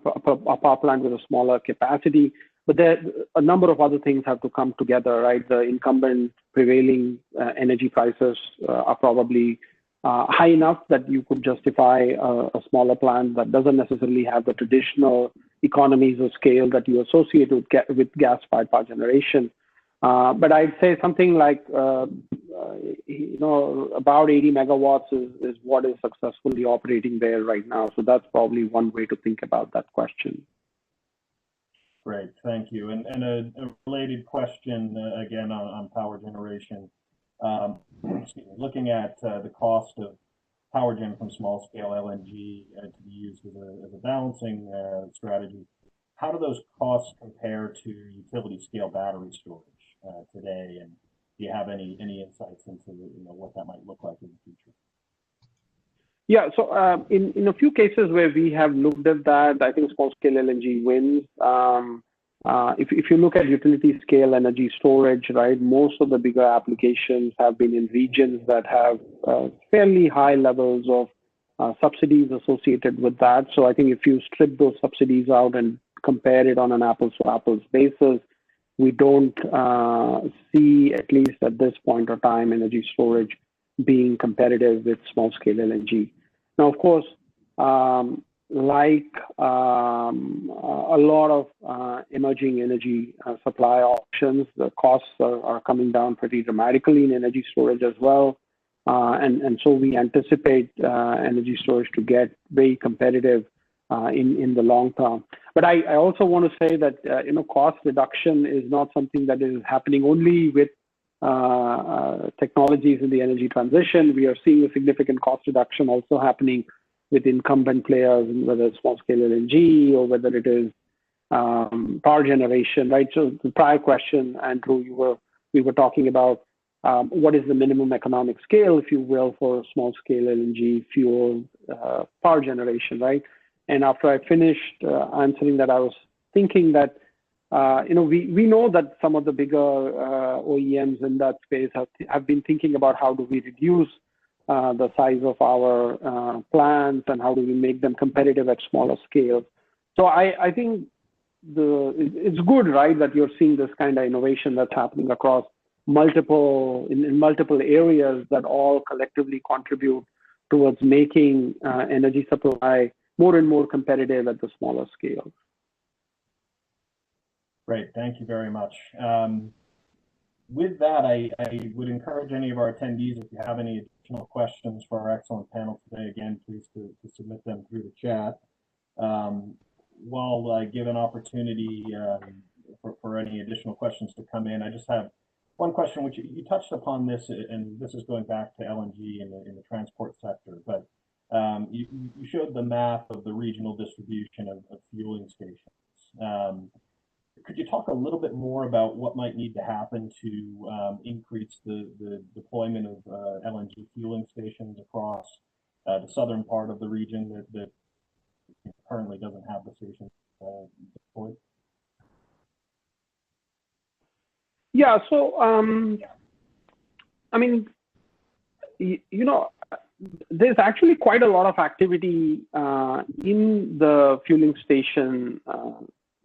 power plant with a smaller capacity, but there a number of other things have to come together, right? The incumbent prevailing energy prices are probably high enough that you could justify a smaller plant that doesn't necessarily have the traditional economies of scale that you associate with gas-fired power generation. But I'd say something like, about 80 megawatts is what is successfully operating there right now. So that's probably one way to think about that question. Great, thank you. And a related question, again, on power generation. Looking at the cost of power gen from small-scale LNG to be used as a balancing strategy, how do those costs compare to utility-scale battery storage today? And do you have any insights into what that might look like in the future? Yeah, so in a few cases where we have looked at that, I think small-scale LNG wins. If you look at utility scale energy storage, right, most of the bigger applications have been in regions that have fairly high levels of subsidies associated with that. So I think if you strip those subsidies out and compare it on an apples-to-apples basis, we don't see, at least at this point of time, energy storage being competitive with small-scale LNG. Now, of course, like a lot of emerging energy supply options, the costs are coming down pretty dramatically in energy storage as well. And so we anticipate energy storage to get very competitive in the long term. But I also want to say that cost reduction is not something that is happening only with technologies in the energy transition. We are seeing a significant cost reduction also happening with incumbent players, whether it's small-scale LNG or whether it is power generation, right? So the prior question, Andrew, we were talking about what is the minimum economic scale, if you will, for small-scale LNG fueled power generation, right? And after I finished answering that, I was thinking that we know that some of the bigger OEMs in that space have been thinking about how do we reduce the size of our plants and how do we make them competitive at smaller scales. So I think it's good, right, that you're seeing this kind of innovation that's happening across multiple areas that all collectively contribute towards making energy supply more and more competitive at the smaller scale. Great, thank you very much. With that, I would encourage any of our attendees, if you have any additional questions for our excellent panel today, again, please to submit them through the chat. While I give an opportunity for any additional questions to come in, I just have one question, which you touched upon this, and this is going back to LNG in the transport sector, but you showed the map of the regional distribution of fueling stations. Could you talk a little bit more about what might need to happen to increase the deployment of LNG fueling stations across the southern part of the region that currently doesn't have the stations deployed? Yeah, so I mean, there's actually quite a lot of activity in the fueling station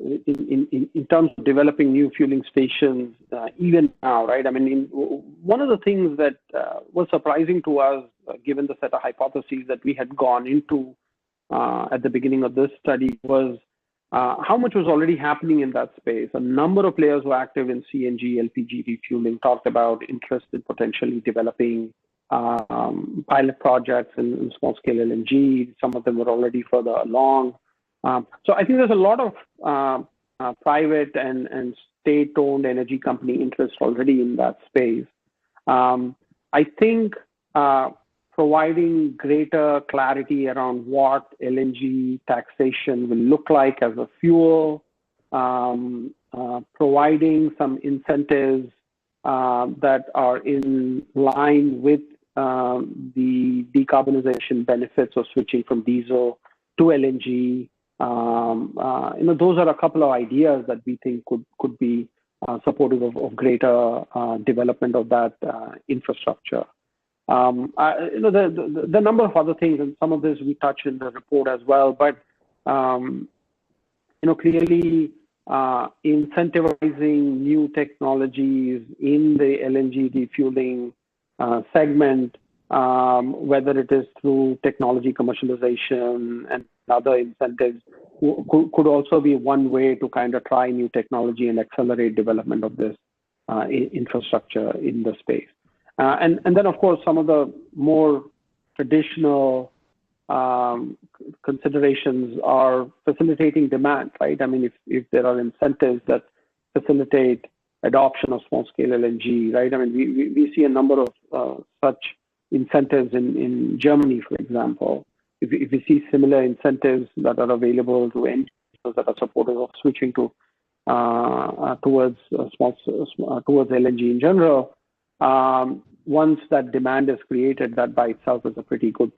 in terms of developing new fueling stations even now, right? I mean, one of the things that was surprising to us, given the set of hypotheses that we had gone into at the beginning of this study, was how much was already happening in that space. A number of players who are active in CNG, LPG refueling talked about interest in potentially developing pilot projects in small-scale LNG. Some of them were already further along. So I think there's a lot of private and state-owned energy company interest already in that space. I think providing greater clarity around what LNG taxation will look like as a fuel, providing some incentives that are in line with the decarbonization benefits of switching from diesel to LNG. Those are a couple of ideas that we think could be supportive of greater development of that infrastructure. The number of other things, and some of this we touch in the report as well, but clearly incentivizing new technologies in the LNG refueling segment, whether it is through technology commercialization and other incentives, could also be one way to kind of try new technology and accelerate development of this infrastructure in the space. And then, of course, some of the more traditional considerations are facilitating demand, right? I mean, if there are incentives that facilitate adoption of small-scale LNG, right? I mean, we see a number of such incentives in Germany, for example. If we see similar incentives that are available to end users that are supportive of switching to towards LNG in general, once that demand is created, that by itself is a pretty good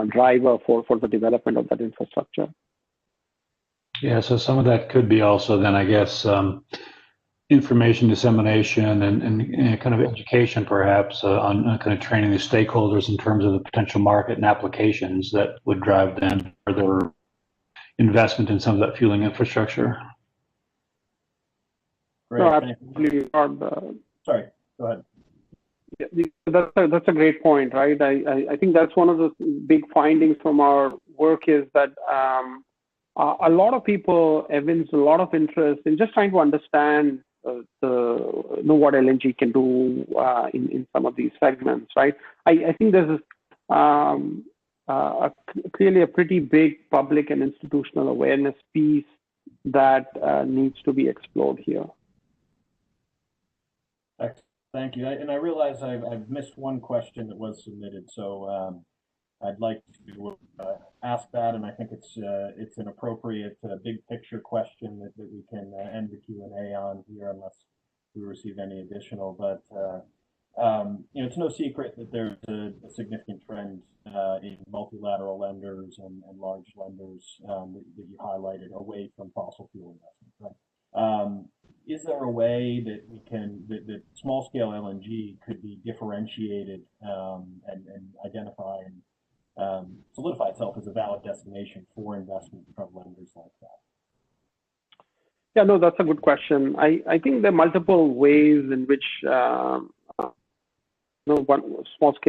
driver for the development of that infrastructure. Yeah, so some of that could be also then, I guess, information dissemination and kind of education, perhaps, on kind of training the stakeholders in terms of the potential market and applications that would drive then further investment in some of that fueling infrastructure. Great. No, absolutely. Sorry, go ahead. Yeah, that's a great point, right? I think that's one of the big findings from our work is that a lot of people evince a lot of interest in just trying to understand what LNG can do in some of these segments, right? I think there's clearly a pretty big public and institutional awareness piece that needs to be explored here. Thank you. And I realize I've missed one question that was submitted, so I'd like to ask that, and I think it's an appropriate big picture question that we can end the Q&A on here, unless we receive any additional. But it's no secret that there's a significant trend in multilateral lenders and large lenders that you highlighted away from fossil fuel investment, right? Is there a way that that small-scale LNG could be differentiated and identify and solidify itself as a valid destination for investment from lenders like that? Yeah, no, that's a good question. I think there are multiple ways in which small-scale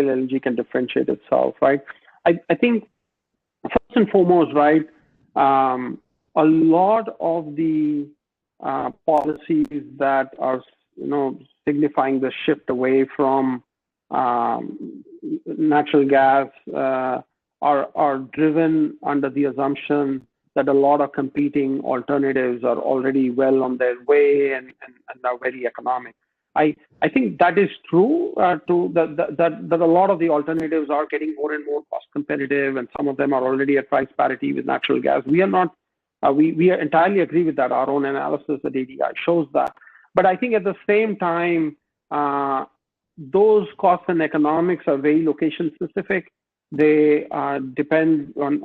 LNG can differentiate itself, right? I think first and foremost, right, a lot of the policies that are, signifying the shift away from natural gas are driven under the assumption that a lot of competing alternatives are already well on their way and are very economic. I think that is true, that a lot of the alternatives are getting more and more cost competitive, and some of them are already at price parity with natural gas. We are not, we entirely agree with that. Our own analysis at ADI shows that. But I think at the same time, those costs and economics are very location specific. They depend on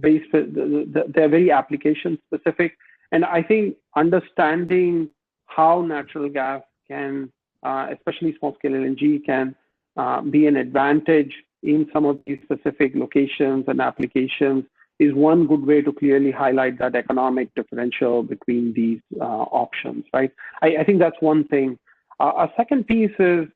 they're very application specific. And I think understanding how natural gas can, especially small scale LNG, can be an advantage in some of these specific locations and applications is one good way to clearly highlight that economic differential between these options, right? I think that's one thing. A second piece is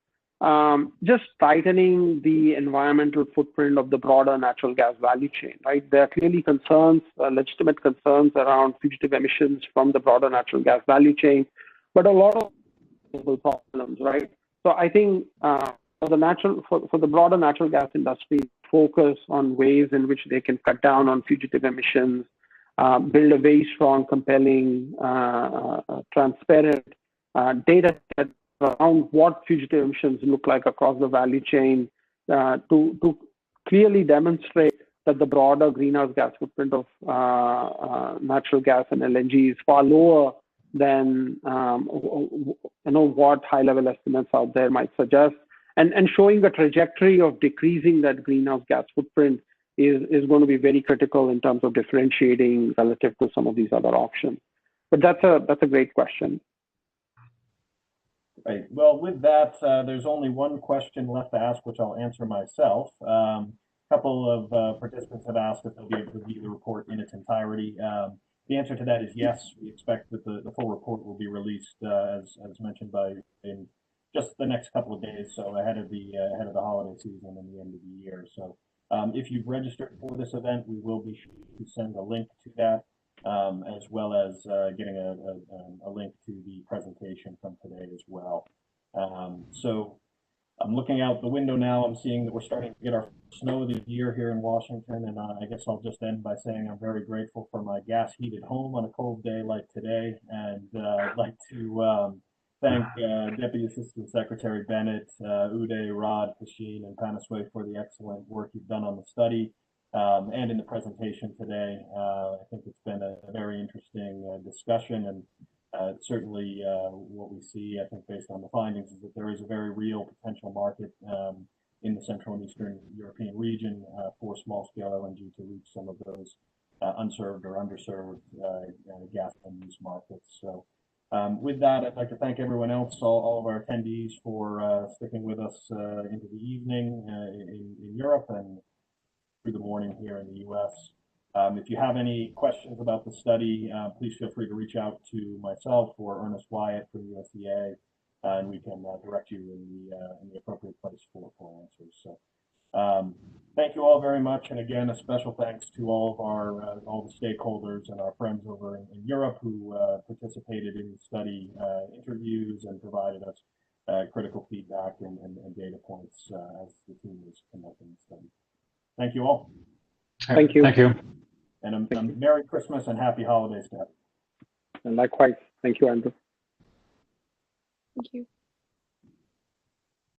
just tightening the environmental footprint of the broader natural gas value chain, right? There are clearly concerns, legitimate concerns around fugitive emissions from the broader natural gas value chain, but a lot of problems, right? So I think for the broader natural gas industry, focus on ways in which they can cut down on fugitive emissions, build a very strong, compelling, transparent data set around what fugitive emissions look like across the value chain to clearly demonstrate that the broader greenhouse gas footprint of natural gas and LNG is far lower than what high-level estimates out there might suggest. And showing the trajectory of decreasing that greenhouse gas footprint is going to be very critical in terms of differentiating relative to some of these other options. But that's a great question. Right. Well, with that, there's only one question left to ask, which I'll answer myself. A couple of participants have asked if they'll be able to view the report in its entirety. The answer to that is yes. We expect that the full report will be released, as mentioned in just the next couple of days, so ahead of the holiday season and the end of the year. So if you've registered for this event, we will be sure to send a link to that, as well as getting a link to the presentation from today as well. So I'm looking out the window now. I'm seeing that we're starting to get our snow of the year here in Washington, and I guess I'll just end by saying I'm very grateful for my gas-heated home on a cold day like today, and I'd like to thank Deputy Assistant Secretary Bennett, Uday, Rod, Kexin, and Panisway for the excellent work you've done on the study and in the presentation today. I think it's been a very interesting discussion, and certainly what we see, I think, based on the findings, is that there is a very real potential market in the Central and Eastern European region for small-scale LNG to reach some of those unserved or underserved gas and use markets. So with that, I'd like to thank everyone else, all of our attendees, for sticking with us into the evening in Europe and through the morning here in the US. If you have any questions about the study, please feel free to reach out to myself or Ernest Wyatt from USEA, and we can direct you in the appropriate place for answers. So thank you all very much, and again, a special thanks to all of our all the stakeholders and our friends over in Europe who participated in the study interviews and provided us critical feedback and data points as the team was conducting the study. Thank you all. Thank you. Thank you. And a Merry Christmas and Happy Holidays to everyone. And likewise. Thank you, Andrew. Thank you.